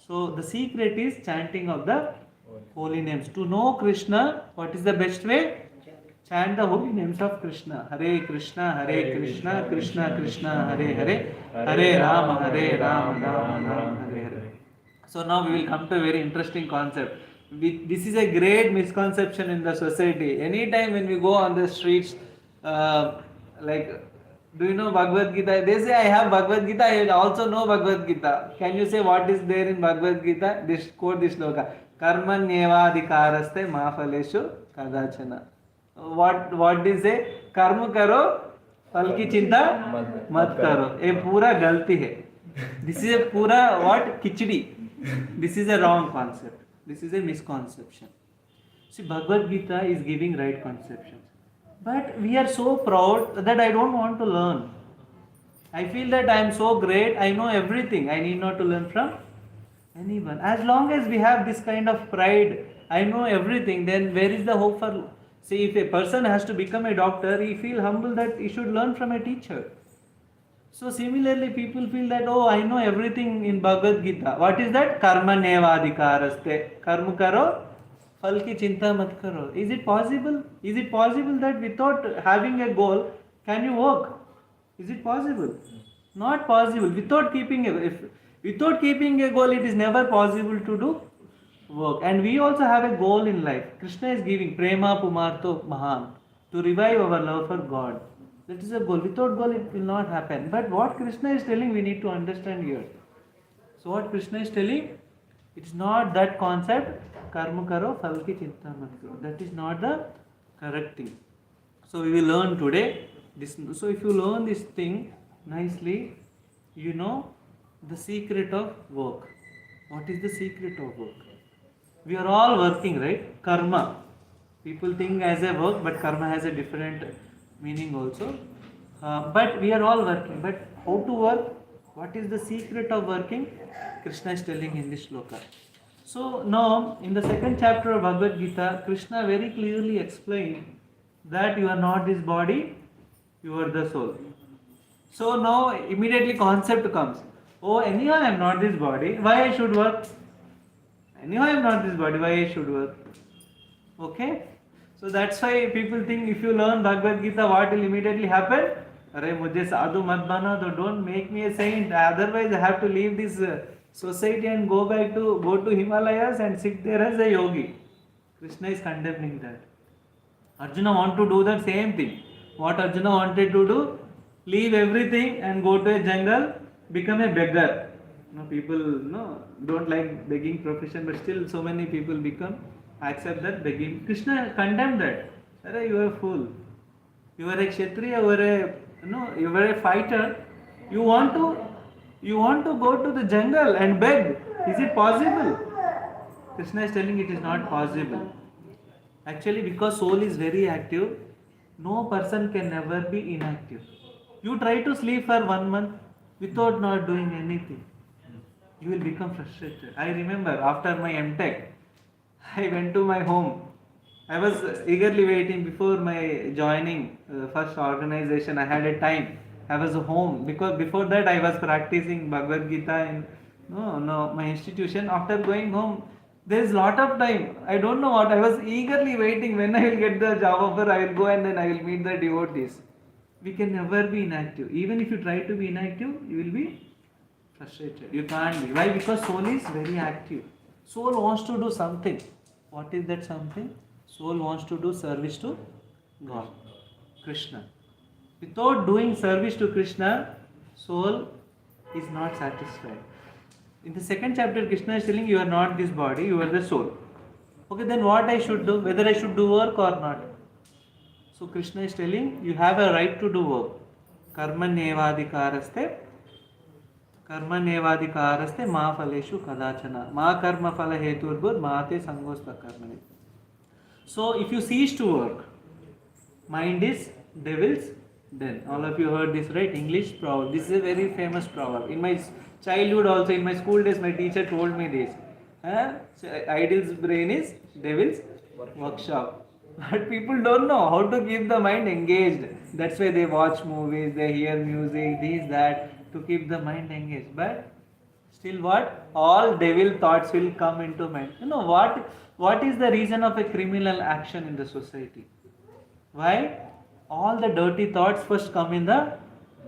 So the secret is chanting of the holy names. To know Krishna, what is the best way? Chant the holy names of Krishna. Hare Krishna, Krishna Krishna, Hare Hare, Hare Rama, Rama Rama, Hare Hare. So now we will come to a very interesting concept. This is a great misconception in the society. Anytime when we go on the streets, like, do you know Bhagavad Gita? They say, I have Bhagavad Gita, I also know Bhagavad Gita. Can you say what is there in Bhagavad Gita? This quote this shloka. Karmanyevadhikaraste mafaleshu kadachana. What they say? Karma karo, फल की चिंता मत करो. ये पूरा गलती है. This is a पूरा what? Kichdi. This is a wrong concept. This is a misconception. See, Bhagavad Gita is giving right conceptions. But we are so proud that I don't want to learn. I feel that I am so great, I know everything. I need not to learn from anyone. As long as we have this kind of pride, I know everything, then where is the hope for... See, if a person has to become a doctor, he feels humble that he should learn from a teacher. So similarly, people feel that, oh, I know everything in Bhagavad Gita. What is that? Karma nevadhikaraste. Karma karo, phal ki chinta mat karo. Is it possible? Is it possible that without having a goal, can you work? Is it possible? Not possible. Without keeping a goal, it is never possible to do work. And we also have a goal in life. Krishna is giving prema pumarto mahan, to revive our love for God. That is a goal. Without goal, it will not happen. But what Krishna is telling, we need to understand here. So what Krishna is telling, it is not that concept, karma karo, phal ki chinta mat karo. That is not the correct thing. So we will learn today this. So if you learn this thing nicely, you know the secret of work. What is the secret of work? We are all working, right? Karma. People think as a work, but karma has a different meaning also. But we are all working. But how to work? What is the secret of working? Krishna is telling in this shloka. So now, in the second chapter of Bhagavad Gita, Krishna very clearly explained that you are not this body, you are the soul. So now, immediately concept comes. Oh, anyhow I am not this body, why I should work? Anyhow I am not this body, why I should work? Okay? So that's why people think if you learn Bhagavad Gita, what will immediately happen? Arey, mujhe sadhu mat bana, don't make me a saint. Otherwise, I have to leave this society and go to Himalayas and sit there as a yogi. Krishna is condemning that. Arjuna want to do the same thing. What Arjuna wanted to do? Leave everything and go to a jungle, become a beggar. People don't like begging profession, but still so many people accept that begging. Krishna condemned that. Arey, you are a fool. You are a kshatriya, you are a fighter. You want to go to the jungle and beg. Is it possible? Krishna is telling it is not possible. Actually, because soul is very active, no person can never be inactive. You try to sleep for 1 month without not doing anything. You will become frustrated. I remember after my MTech, I went to my home. I was eagerly waiting before my joining first organization. I had a time. I was home because before that I was practicing Bhagavad Gita in my institution. After going home, there is lot of time. I don't know what I was eagerly waiting when I will get the job offer. I will go and then I will meet the devotees. We can never be inactive. Even if you try to be inactive, you will be frustrated. You can't be. Why? Because soul is very active. Soul wants to do something. What is that something? Soul wants to do service to God, Krishna. Without doing service to Krishna, soul is not satisfied. In the second chapter, Krishna is telling you are not this body, you are the soul. Okay, then what I should do? Whether I should do work or not? So Krishna is telling you have a right to do work. Karma nevadikaraste ma phaleshu kadachana ma karma phala heturbud maate sangosta karmani. So if you cease to work, mind is devil's den. All of you heard this, right? English proverb. This is a very famous proverb. In my childhood also, in my school days, my teacher told me this. So idle's brain is devil's workshop. But people don't know how to keep the mind engaged. That's why they watch movies, they hear music, this, that, to keep the mind engaged. But still what? All devil thoughts will come into mind. You know what is the reason of a criminal action in the society? Why? All the dirty thoughts first come in the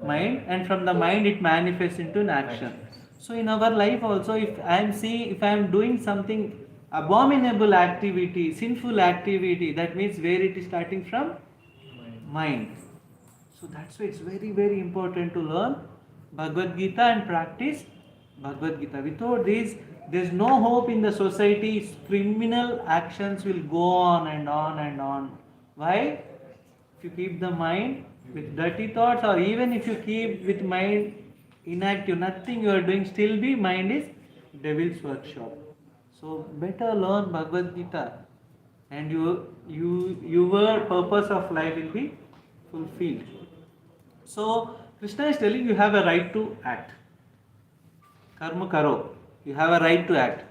mind, and from the mind it manifests into an action. So in our life also, if I am doing something abominable activity, sinful activity, that means where it is starting from? Mind. So that's why it's very, very important to learn Bhagavad Gita and practice Bhagavad Gita. Without this, there's no hope in the society. Criminal actions will go on and on and on. Why? If you keep the mind with dirty thoughts, or even if you keep with mind inactive, nothing you are doing, still be mind is devil's workshop. So better learn Bhagavad Gita, and your purpose of life will be fulfilled. So Krishna is telling you have a right to act. Karma karo. You have a right to act.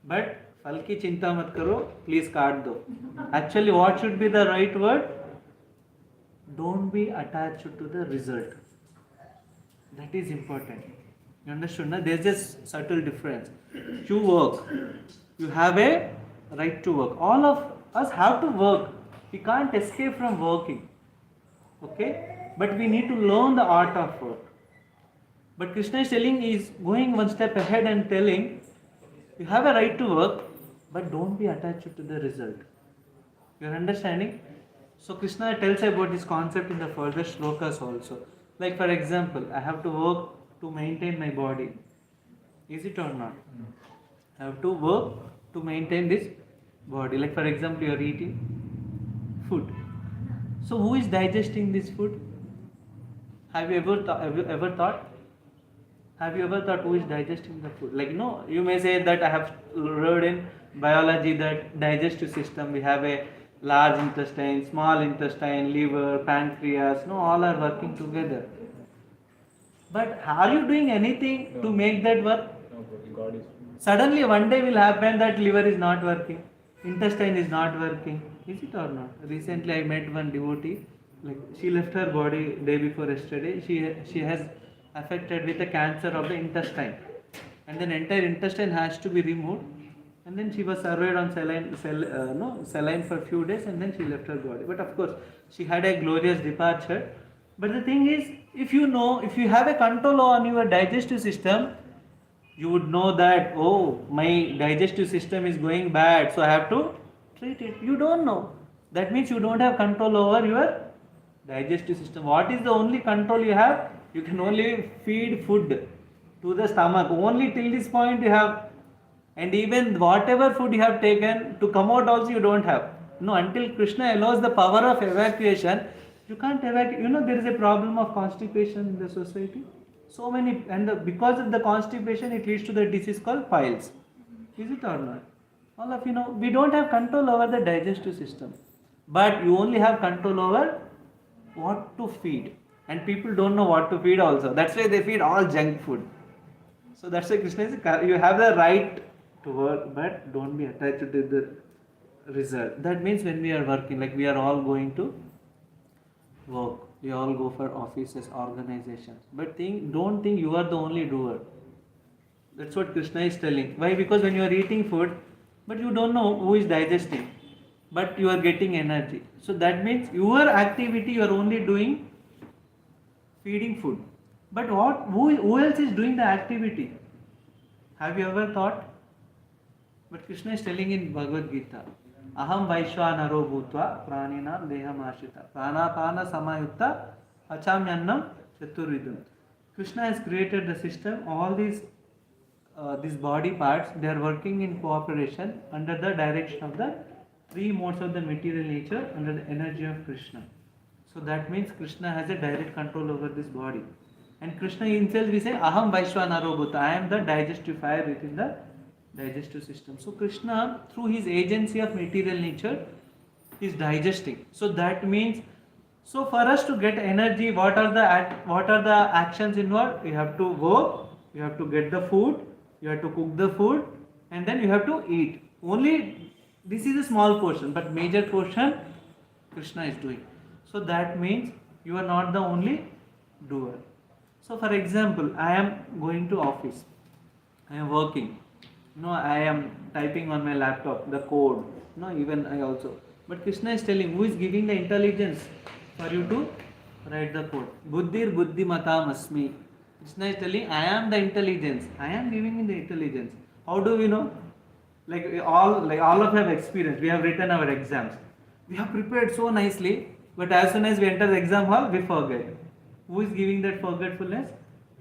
But फल की चिंता मत करो, please काट दो. Actually, what should be the right word? Don't be attached to the result. That is important. You understood? Na? There's just subtle difference. You work. You have a right to work. All of us have to work. We can't escape from working. Okay? But we need to learn the art of work. But Krishna is telling, is going one step ahead and telling, you have a right to work, but don't be attached to the result. You're understanding? So Krishna tells about this concept in the further shlokas also. Like for example, I have to work to maintain my body. Is it or not? I have to work to maintain this body. Like for example, you are eating food. So who is digesting this food? Have you ever thought? Have you ever thought who is digesting the food? Like no, you may say that I have read in biology that digestive system, we have a large intestine, small intestine, liver, pancreas, no, all are working together. But are you doing anything to make that work? No, God is. Suddenly one day will happen that liver is not working, intestine is not working. Is it or not? Recently I met one devotee, like she left her body day before yesterday. She has affected with a cancer of the intestine, and then entire intestine has to be removed, and then she was surveyed on saline for a few days, and then she left her body. But of course she had a glorious departure. But the thing is, if you have a control on your digestive system, you would know that, oh, my digestive system is going bad, so I have to treat it. You don't know. That means you don't have control over your digestive system. What is the only control you have? You can only feed food to the stomach. Only till this point you have, and even whatever food you have taken to come out also you don't have. No, until Krishna allows the power of evacuation, you can't evacuate. You know there is a problem of constipation in the society. So many, and because of the constipation it leads to the disease called piles. Is it or not? All of you know, we don't have control over the digestive system, but you only have control over what to feed. And people don't know what to feed also. That's why they feed all junk food. So that's why Krishna says, you have the right to work, but don't be attached to the result. That means when we are working, like we are all going to work. We all go for offices, organizations. But don't think you are the only doer. That's what Krishna is telling. Why? Because when you are eating food, but you don't know who is digesting, but you are getting energy. So that means your activity you are only doing feeding food. But who else is doing the activity? Have you ever thought? But Krishna is telling in Bhagavad Gita, Aham Vaishwanaro Bhutva Pranina Deham Ashita Pranapana Samayutta Achamyannam Chaturvidam. Krishna has created the system, all these body parts, they are working in cooperation under the direction of the three modes of the material nature under the energy of Krishna. So that means Krishna has a direct control over this body. And Krishna himself we say, Aham Vaishwanaro Bhuta, I am the digestive fire within the digestive system. So Krishna, through his agency of material nature, is digesting. So that means, so for us to get energy, what are the actions involved? You have to work, you have to get the food, you have to cook the food, and then you have to eat. Only this is a small portion, but major portion Krishna is doing. So that means you are not the only doer. So for example, I am going to office, I am working, I am typing on my laptop the code, even I also. But Krishna is telling, who is giving the intelligence for you to write the code? Buddhir buddhi matam asmi. Krishna is telling, I am the intelligence. I am giving you the intelligence. How do we know? Like all of us have experience. We have written our exams. We have prepared so nicely, but as soon as we enter the exam hall, we forget. Who is giving that forgetfulness?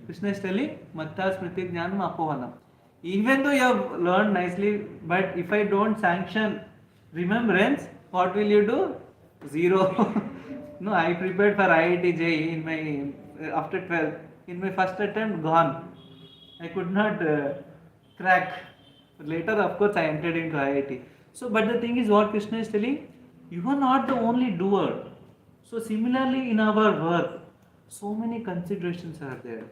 Krishna is telling, Matta smriti jnanam apohanam. Even though you have learned nicely, but if I don't sanction remembrance, what will you do? Zero. No, I prepared for IIT JEE in my after 12th. In my first attempt, gone. I could not crack. But later, of course, I entered into IIT. So, but the thing is, what Krishna is telling, you are not the only doer. So, similarly, in our work, so many considerations are there.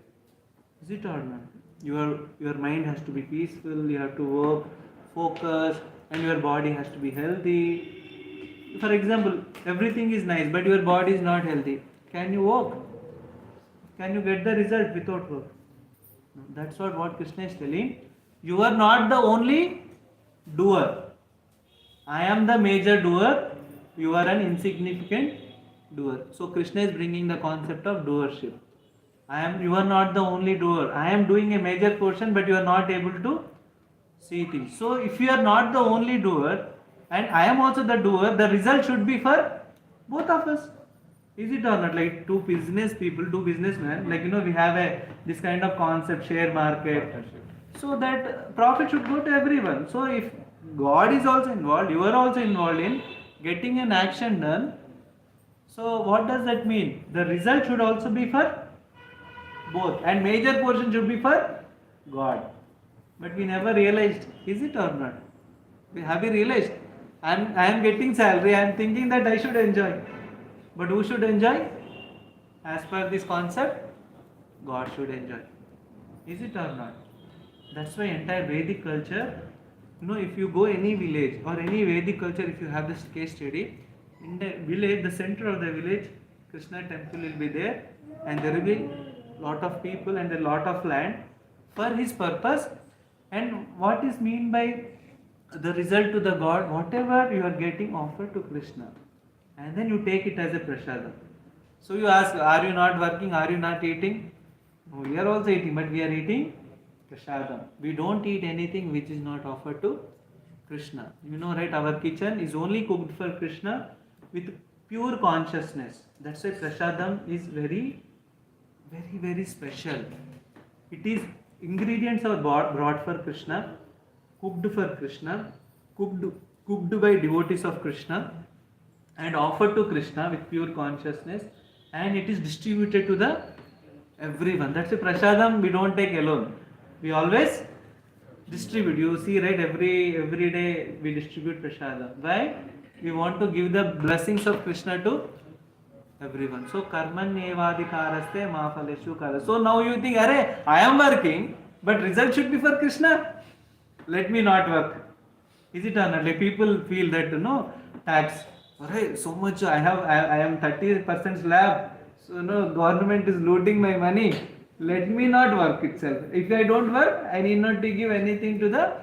Is it or not? Your mind has to be peaceful. You have to work, focus, and your body has to be healthy. For example, everything is nice, but your body is not healthy. Can you work? Can you get the result without work? No, that's what Krishna is telling. You are not the only doer. I am the major doer. You are an insignificant doer. So Krishna is bringing the concept of doership. You are not the only doer. I am doing a major portion, but you are not able to see things. So if you are not the only doer, and I am also the doer, the result should be for both of us. Is it or not? Like two businessmen, we have this kind of concept, share market. So that profit should go to everyone. So if God is also involved, you are also involved in getting an action done. So what does that mean? The result should also be for both, and major portion should be for God. But we never realized, is it or not? Have we realized? I am getting salary, I am thinking that I should enjoy. But who should enjoy? As per this concept, God should enjoy. Is it or not? That's why entire Vedic culture, if you go any village or any Vedic culture, if you have this case study, in the village, the center of the village, Krishna temple will be there, and there will be lot of people and a lot of land for his purpose. And what is mean by the result to the God? Whatever you are getting offered to Krishna, and then you take it as a prasadam. So you ask, are you not working? Are you not eating? No, we are also eating, but we are eating prasadam. We don't eat anything which is not offered to Krishna. Right? Our kitchen is only cooked for Krishna with pure consciousness. That's why prasadam is very, very, very special. It is ingredients are brought for Krishna, cooked for Krishna, cooked by devotees of Krishna, and offered to Krishna with pure consciousness, and it is distributed to the everyone. That's a prasadam we don't take alone. We always distribute. You see, right? Every day we distribute prasadam. Why? We want to give the blessings of Krishna to everyone. So karmanyevadikaraste ma phaleshu kara. So now you think, I am working, but result should be for Krishna. Let me not work. Is it or not? Like people feel that tax. Alright, so much I am 30% slab. So no, government is looting my money. Let me not work itself. If I don't work, I need not to give anything to the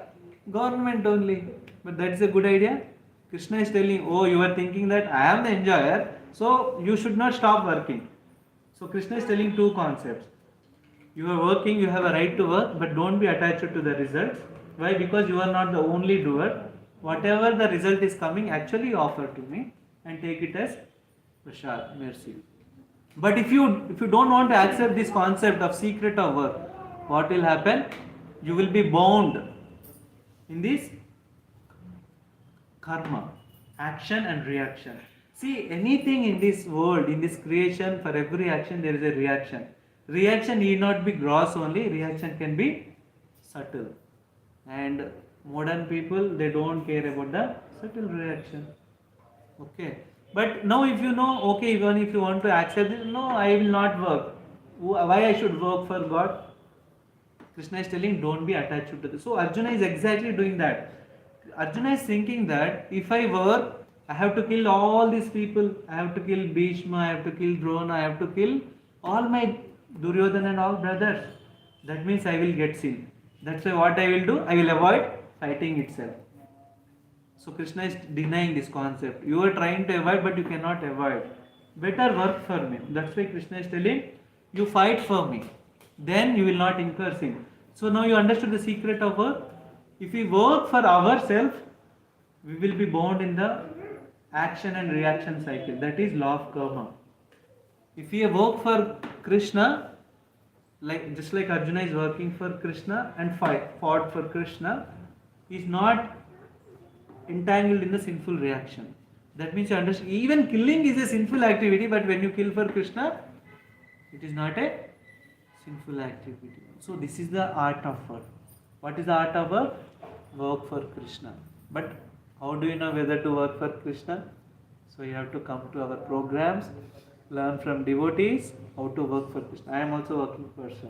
government only. But that's a good idea. Krishna is telling, oh, you are thinking that I am the enjoyer, so you should not stop working. So Krishna is telling two concepts. You are working, you have a right to work, but don't be attached to the results. Why? Because you are not the only doer. Whatever the result is coming, actually offer to me and take it as prasad, mercy. But if you don't want to accept this concept of secret of work, what will happen? You will be bound in this karma, action and reaction. See, anything in this world, in this creation, for every action there is a reaction. Reaction need not be gross only, reaction can be subtle. And modern people, they don't care about the subtle reaction. Okay. But now if you know, okay, even if you want to accept it, no, I will not work. Why I should work for God? Krishna is telling, don't be attached to this. So Arjuna is exactly doing that. Arjuna is thinking that if I work, I have to kill all these people. I have to kill Bhishma, I have to kill Drona, I have to kill all my Duryodhana and all brothers. That means I will get sin. That's why what I will do, I will avoid fighting itself. So Krishna is denying this concept. You are trying to avoid, but you cannot avoid. Better work for me. That's why Krishna is telling, you fight for me. Then you will not incur sin. So now you understood the secret of work. If we work for ourselves, we will be bound in the action and reaction cycle. That is law of karma. If we work for Krishna, like just like Arjuna is working for Krishna and fought for Krishna, is not entangled in the sinful reaction. That means you understand, even killing is a sinful activity, but when you kill for Krishna, it is not a sinful activity. So this is the art of work. What is the art of work? Work for Krishna. But how do you know whether to work for Krishna? So you have to come to our programs, learn from devotees how to work for Krishna. I am also a working person.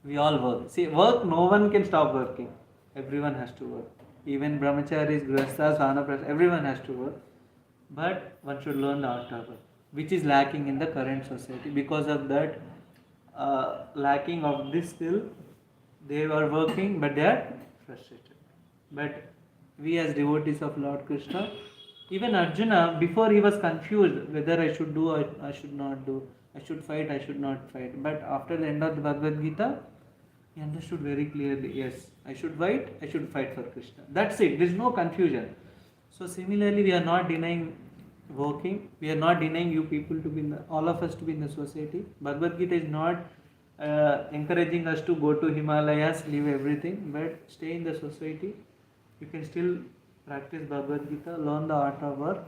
We all work. See, work, no one can stop working. Everyone has to work. Even brahmacharis, grihasthas, vanaprasthas, everyone has to work. But one should learn the art of work, which is lacking in the current society. Because of that lacking of this skill, they are working but they are frustrated. But we as devotees of Lord Krishna, even Arjuna, before he was confused whether I should do or I should not do, I should fight, I should not fight. But after the end of the Bhagavad Gita, he understood very clearly, yes, I should fight for Krishna. That's it, there is no confusion. So similarly, we are not denying working, we are not denying you people to be in the, all of us to be in the society. Bhagavad Gita is not encouraging us to go to Himalayas, leave everything, but stay in the society. You can still practice Bhagavad Gita, learn the art of work,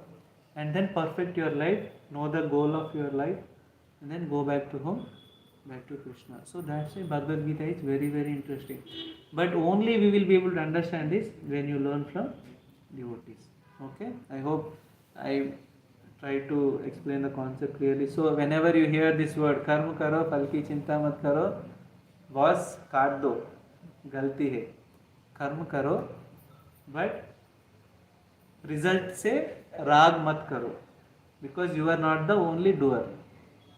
and then perfect your life, know the goal of your life, and then go back to home, back to Krishna. So that's why Bhagavad Gita is very, very interesting. But only we will be able to understand this when you learn from devotees. Okay? I hope I try to explain the concept clearly. So whenever you hear this word, कर्म करो फल की चिंता मत करो, बस काट दो, गलती है. कर्म करो, but result से राग मत करो, because you are not the only doer.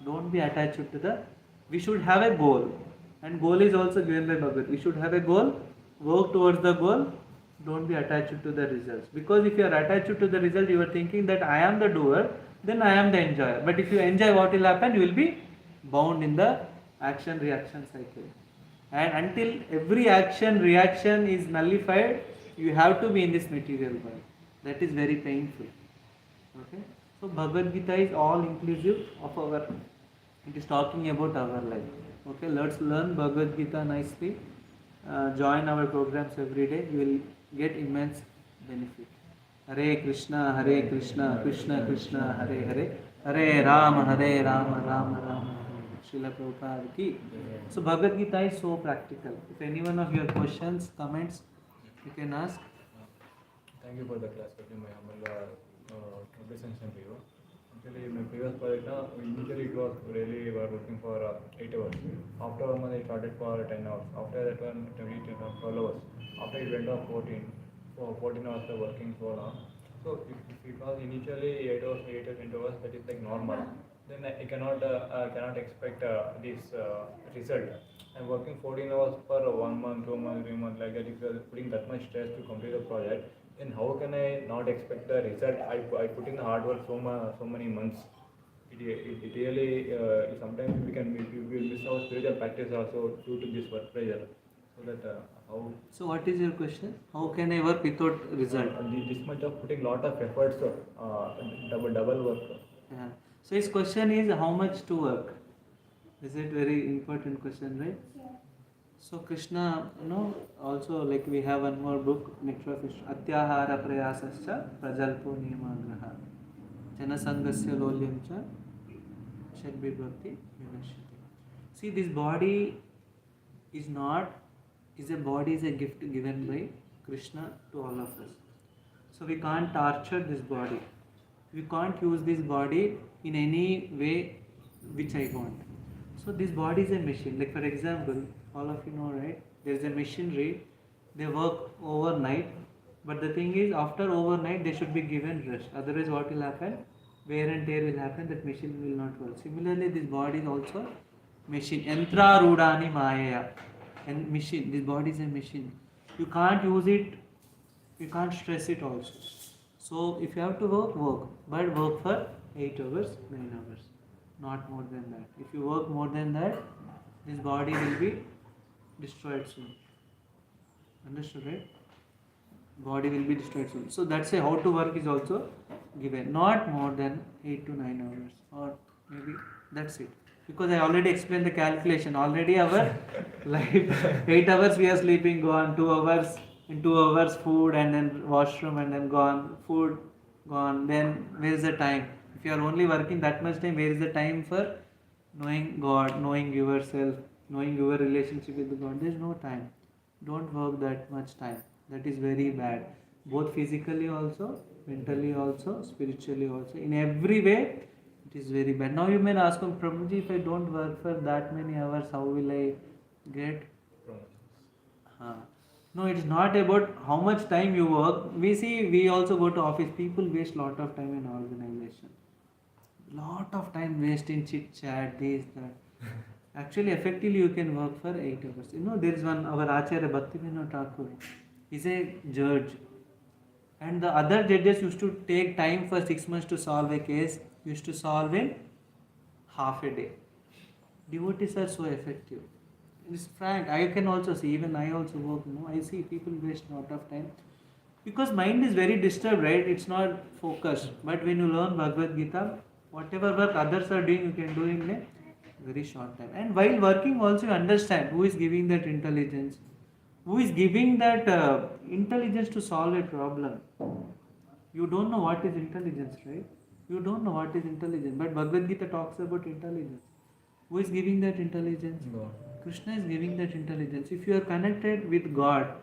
Don't be attached to the. We should have a goal, and goal is also given by Bhagavad. We should have a goal, work towards the goal. Don't be attached to the results, because if you are attached to the result, you are thinking that I am the doer, then I am the enjoyer. But if you enjoy, what will happen? You will be bound in the action reaction cycle, and until every action reaction is nullified, you have to be in this material world. That is very painful. Okay, so Bhagavad Gita is all inclusive of our. It is talking about our life. Okay, let's learn Bhagavad Gita nicely. Join our programs every day. You will get immense benefit. Hare Krishna, Krishna Krishna, Hare Hare, Hare Rama, Rama Rama. Srila Prabhupada ki. So Bhagavad Gita is so practical. If any one of your questions, comments, you can ask. Thank you for the class. My humble appreciation to you. Actually, in my previous project, initially it was really we were working for 8 hours. After 1 month, I started for 10 hours. After that one, we 12 hours. After it went off 14. So 14 hours of working so long. So if because initially 8 or 10 hours, that is like normal, then I cannot expect this result. I'm working 14 hours for 1 month, 2 months, 3 months, like that. If you are putting that much stress to complete a project, then how can I not expect the result? I put in the hard work so many months. It really sometimes we will miss our spiritual practice also due to this work pressure. So that how So what is your question? How can I work without result? this much of putting lot of efforts, double work. Yeah. So his question is how much to work? Is it very important question, right? So Krishna, also like we have one more book, Nectar of Vishnu, Atyahara Prayasascha Prajalpo Niyamagraha Janasangasya Lolyamcha Shadbir Bhakti Vinashyati. See, this body is not, is a gift given by Krishna to all of us. So we can't torture this body. We can't use this body in any way which I want. So this body is a machine. Like for example, all of you know, right? There is a machinery. They work overnight, but the thing is, after overnight, they should be given rest. Otherwise, what will happen? Wear and tear will happen. That machine will not work. Similarly, this body is also machine. Yantra rudani maya. And machine. This body is a machine. You can't use it. You can't stress it also. So if you have to work, work. But work for 8 hours, 9 hours. Not more than that. If you work more than that, this body will be destroyed soon. Understood, right? Body will be destroyed soon. So that's a how to work is also given. Not more than 8 to 9 hours. Or maybe that's it. Because I already explained the calculation. Already our life, 8 hours we are sleeping, gone. 2 hours, in 2 hours food and then washroom and then gone. Food, gone. Then where is the time? If you are only working that much time, where is the time for knowing God, knowing yourself, knowing your relationship with God? There is no time. Don't work that much time. That is very bad. Both physically also, mentally also, spiritually also. In every way, it is very bad. Now you may ask him, Prabhuji, if I don't work for that many hours, how will I get? No, it's not about how much time you work. We also go to office. People waste lot of time in organization. Lot of time waste in chit chat, this, that. Actually, effectively, you can work for 8 hours. There is one, our Acharya Bhaktivinoda Thakur. He's a judge. And the other judges used to take time for 6 months to solve a case, used to solve in half a day. Devotees are so effective. It's frank. I can also see, even I also work, I see people waste a lot of time. Because mind is very disturbed, right? It's not focused. But when you learn Bhagavad Gita, whatever work others are doing, you can do in a very short time. And while working also you understand who is giving that intelligence. Who is giving that intelligence to solve a problem. You don't know what is intelligence, right? You don't know what is intelligence. But Bhagavad Gita talks about intelligence. Who is giving that intelligence? God. Krishna is giving that intelligence. If you are connected with God,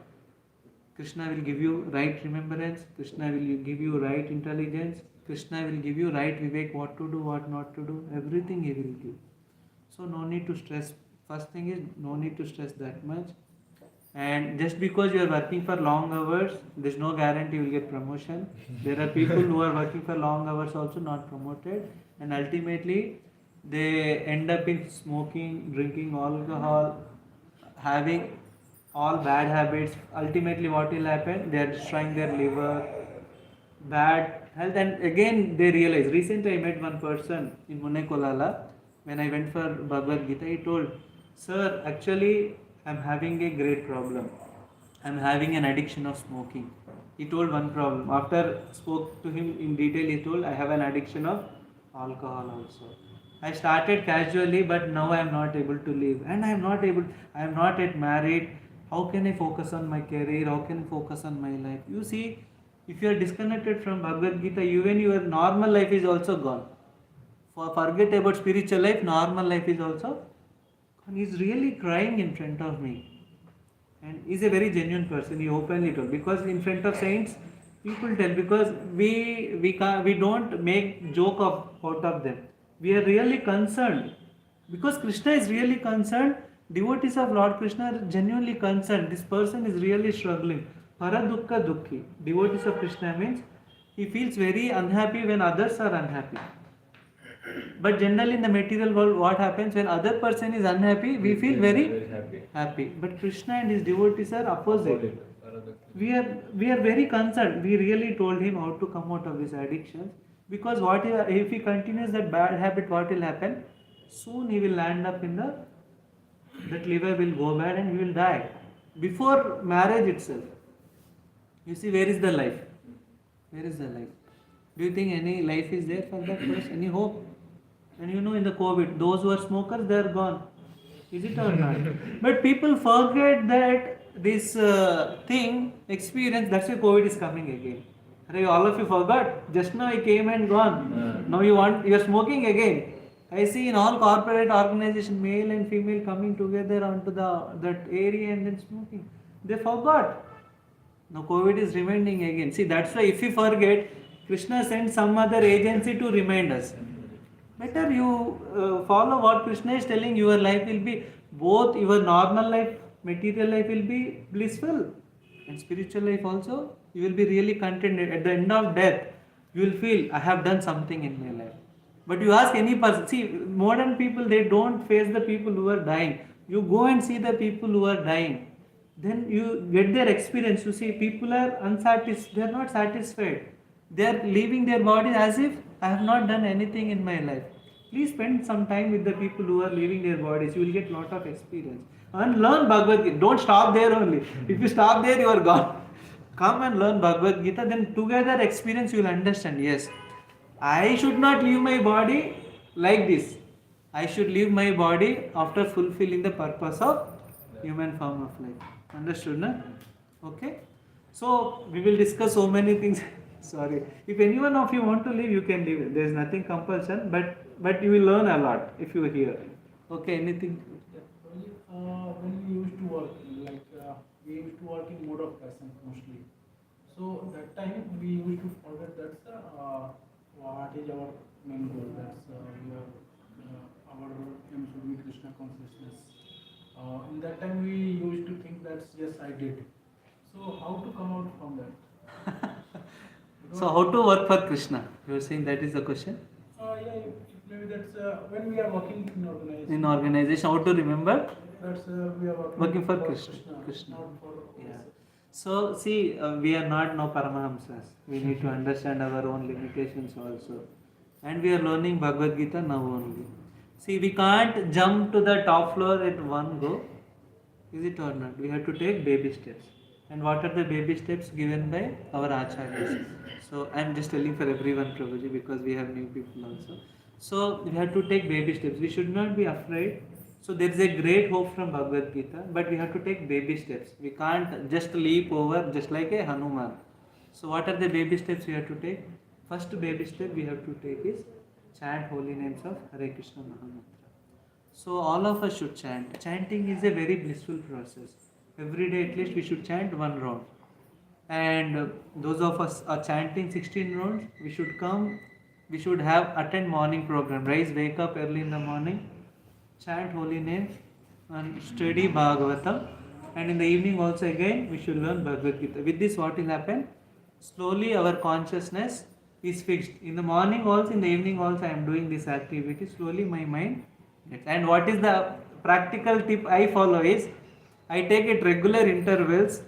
Krishna will give you right remembrance. Krishna will give you right intelligence. Krishna will give you right vivek, what to do, what not to do. Everything He will give. So no need to stress. First thing is no need to stress that much. And just because you are working for long hours, there is no guarantee you will get promotion. There are people who are working for long hours also not promoted, and ultimately they end up in smoking, drinking alcohol, having all bad habits. Ultimately what will happen? They are destroying their liver, bad health, and again they realize. Recently I met one person in Munekolala. When I went for Bhagavad Gita, he told, sir, actually I'm having a great problem. I'm having an addiction of smoking. He told one problem. After spoke to him in detail, he told, I have an addiction of alcohol also. I started casually, but now I am not able to live. And I am not yet married. How can I focus on my career? How can I focus on my life? You see, if you are disconnected from Bhagavad Gita, even your normal life is also gone. Forget about spiritual life, normal life is also. And he's really crying in front of me. And he's a very genuine person, he openly told. Because in front of saints, people tell, because we don't make joke out of them. We are really concerned. Because Krishna is really concerned, devotees of Lord Krishna are genuinely concerned. This person is really struggling. Paradukka Dukhi. Devotees of Krishna means He feels very unhappy when others are unhappy. But generally in the material world, what happens when other person is unhappy, we feel very happy. But Krishna and his devotees are opposite. We are very concerned. We really told him how to come out of this addiction, because if he continues that bad habit, what will happen? Soon he will land up in the that liver will go bad and he will die before marriage itself. You see, where is the life? Where is the life? Do you think any life is there for that person? Any hope? And in the COVID, those who are smokers, they are gone. Is it or not? But people forget that this experience, that's why COVID is coming again. All of you forgot. Just now I came and gone. Now you're smoking again. I see in all corporate organization, male and female coming together onto that area and then smoking. They forgot. Now COVID is reminding again. See, that's why if you forget, Krishna sent some other agency to remind us. Better you follow what Krishna is telling. Your life will be both, your normal life, material life will be blissful, and spiritual life also. You will be really contented. At the end of death, you will feel, I have done something in my life. But you ask any person, see, modern people, they don't face the people who are dying. You go and see the people who are dying. Then you get their experience. You see, people are unsatisfied. They are not satisfied. They are leaving their bodies as if I have not done anything in my life. Please spend some time with the people who are leaving their bodies. You will get lot of experience. And learn Bhagavad Gita. Don't stop there only. If you stop there, you are gone. Come and learn Bhagavad Gita. Then together experience, you will understand. Yes, I should not leave my body like this. I should leave my body after fulfilling the purpose of human form of life. Understood, na? Okay. So we will discuss so many things. Sorry. If anyone of you want to leave, you can leave. There is nothing compulsion, but you will learn a lot if you hear. Okay. Anything? When we used to work, we used to work in mode of passion mostly. So that time we used to forget what is our main goal. Our aim should be Krishna consciousness. In that time we used to think that yes, I did. So how to come out from that? So how to work for Krishna? You are saying that is the question? Maybe that's when we are working in organization. In organization, how to remember? That's we are Working for Krishna. Not for So see, we are not no Paramahamsas. We need to understand our own limitations also. And we are learning Bhagavad Gita now only. See, we can't jump to the top floor at one go. Is it or not? We have to take baby steps. And what are the baby steps given by our acharyas? So I am just telling for everyone, Prabhuji, because we have new people also. So we have to take baby steps. We should not be afraid. So there is a great hope from Bhagavad Gita, but we have to take baby steps. We can't just leap over just like a Hanuman. So what are the baby steps we have to take? First baby step we have to take is chant holy names of Hare Krishna Mahamantra. So all of us should chant. Chanting is a very blissful process. Every day at least we should chant one round. And those of us are chanting 16 rounds, we should have attend morning program. Wake up early in the morning, chant holy names and study Bhagavatam, and in the evening also again we should learn Bhagavad Gita. With this what will happen? Slowly our consciousness is fixed. In the morning also, in the evening also I am doing this activity. Slowly my mind gets. And what is the practical tip I follow is, I take it regular intervals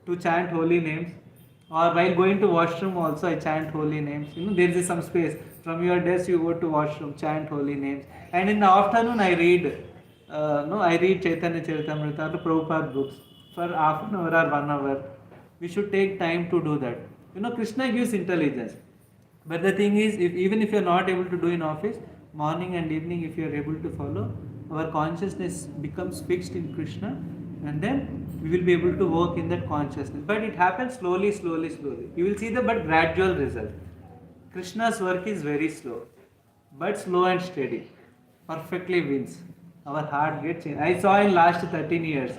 to chant holy names, or while going to washroom also I chant holy names. There is some space. From your desk you go to washroom, chant holy names. And in the afternoon I read Chaitanya Charitamrita or Prabhupada books for half an hour or 1 hour. We should take time to do that. Krishna gives intelligence. But the thing is, even if you are not able to do in office, morning and evening if you are able to follow, our consciousness becomes fixed in Krishna, and then we will be able to work in that consciousness. But it happens slowly. You will see the gradual result. Krishna's work is very slow, but slow and steady. Perfectly wins. Our heart gets changed. I saw in last 13 years.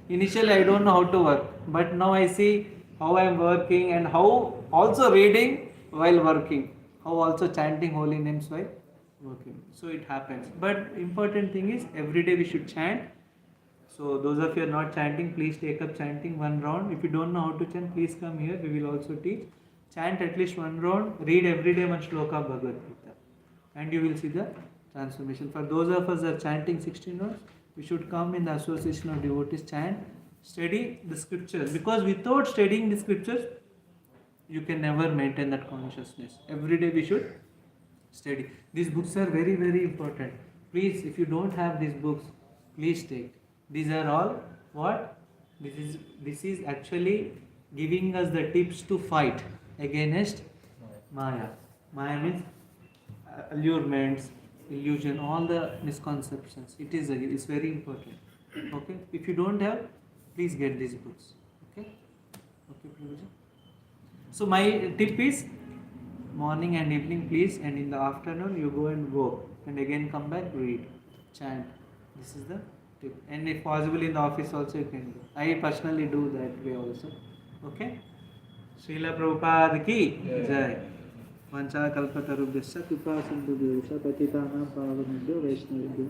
Initially I don't know how to work, but now I see how I am working and how also reading while working, how also chanting holy names while working. So it happens. But important thing is every day we should chant. So those of you who are not chanting, please take up chanting one round. If you don't know how to chant, please come here. We will also teach. chant at least one round, read every day one shloka of Bhagavad Gita, and you will see the transformation. For those of us that are chanting 16 rounds, we should come in the association of devotees, chant, study the scriptures, because without studying the scriptures, you can never maintain that consciousness. Every day we should study. These books are very, very important. Please, if you don't have these books, please take. These are all what? This is actually giving us the tips to fight against Maya. Maya means allurements, illusion, all the misconceptions. It's very important. Okay? If you don't have, please get these books. Okay? Okay, Prabhuji. So my tip is morning and evening, please, and in the afternoon you go and walk, and again come back, read, chant. This is the tip. And if possible in the office also you can do. I personally do that way also. Okay? Srila Prabhupada ki jai. Vancha kalpatarubhyasya kripa sindhubhyasya patitanam pavanebhyo vaishnavibhyo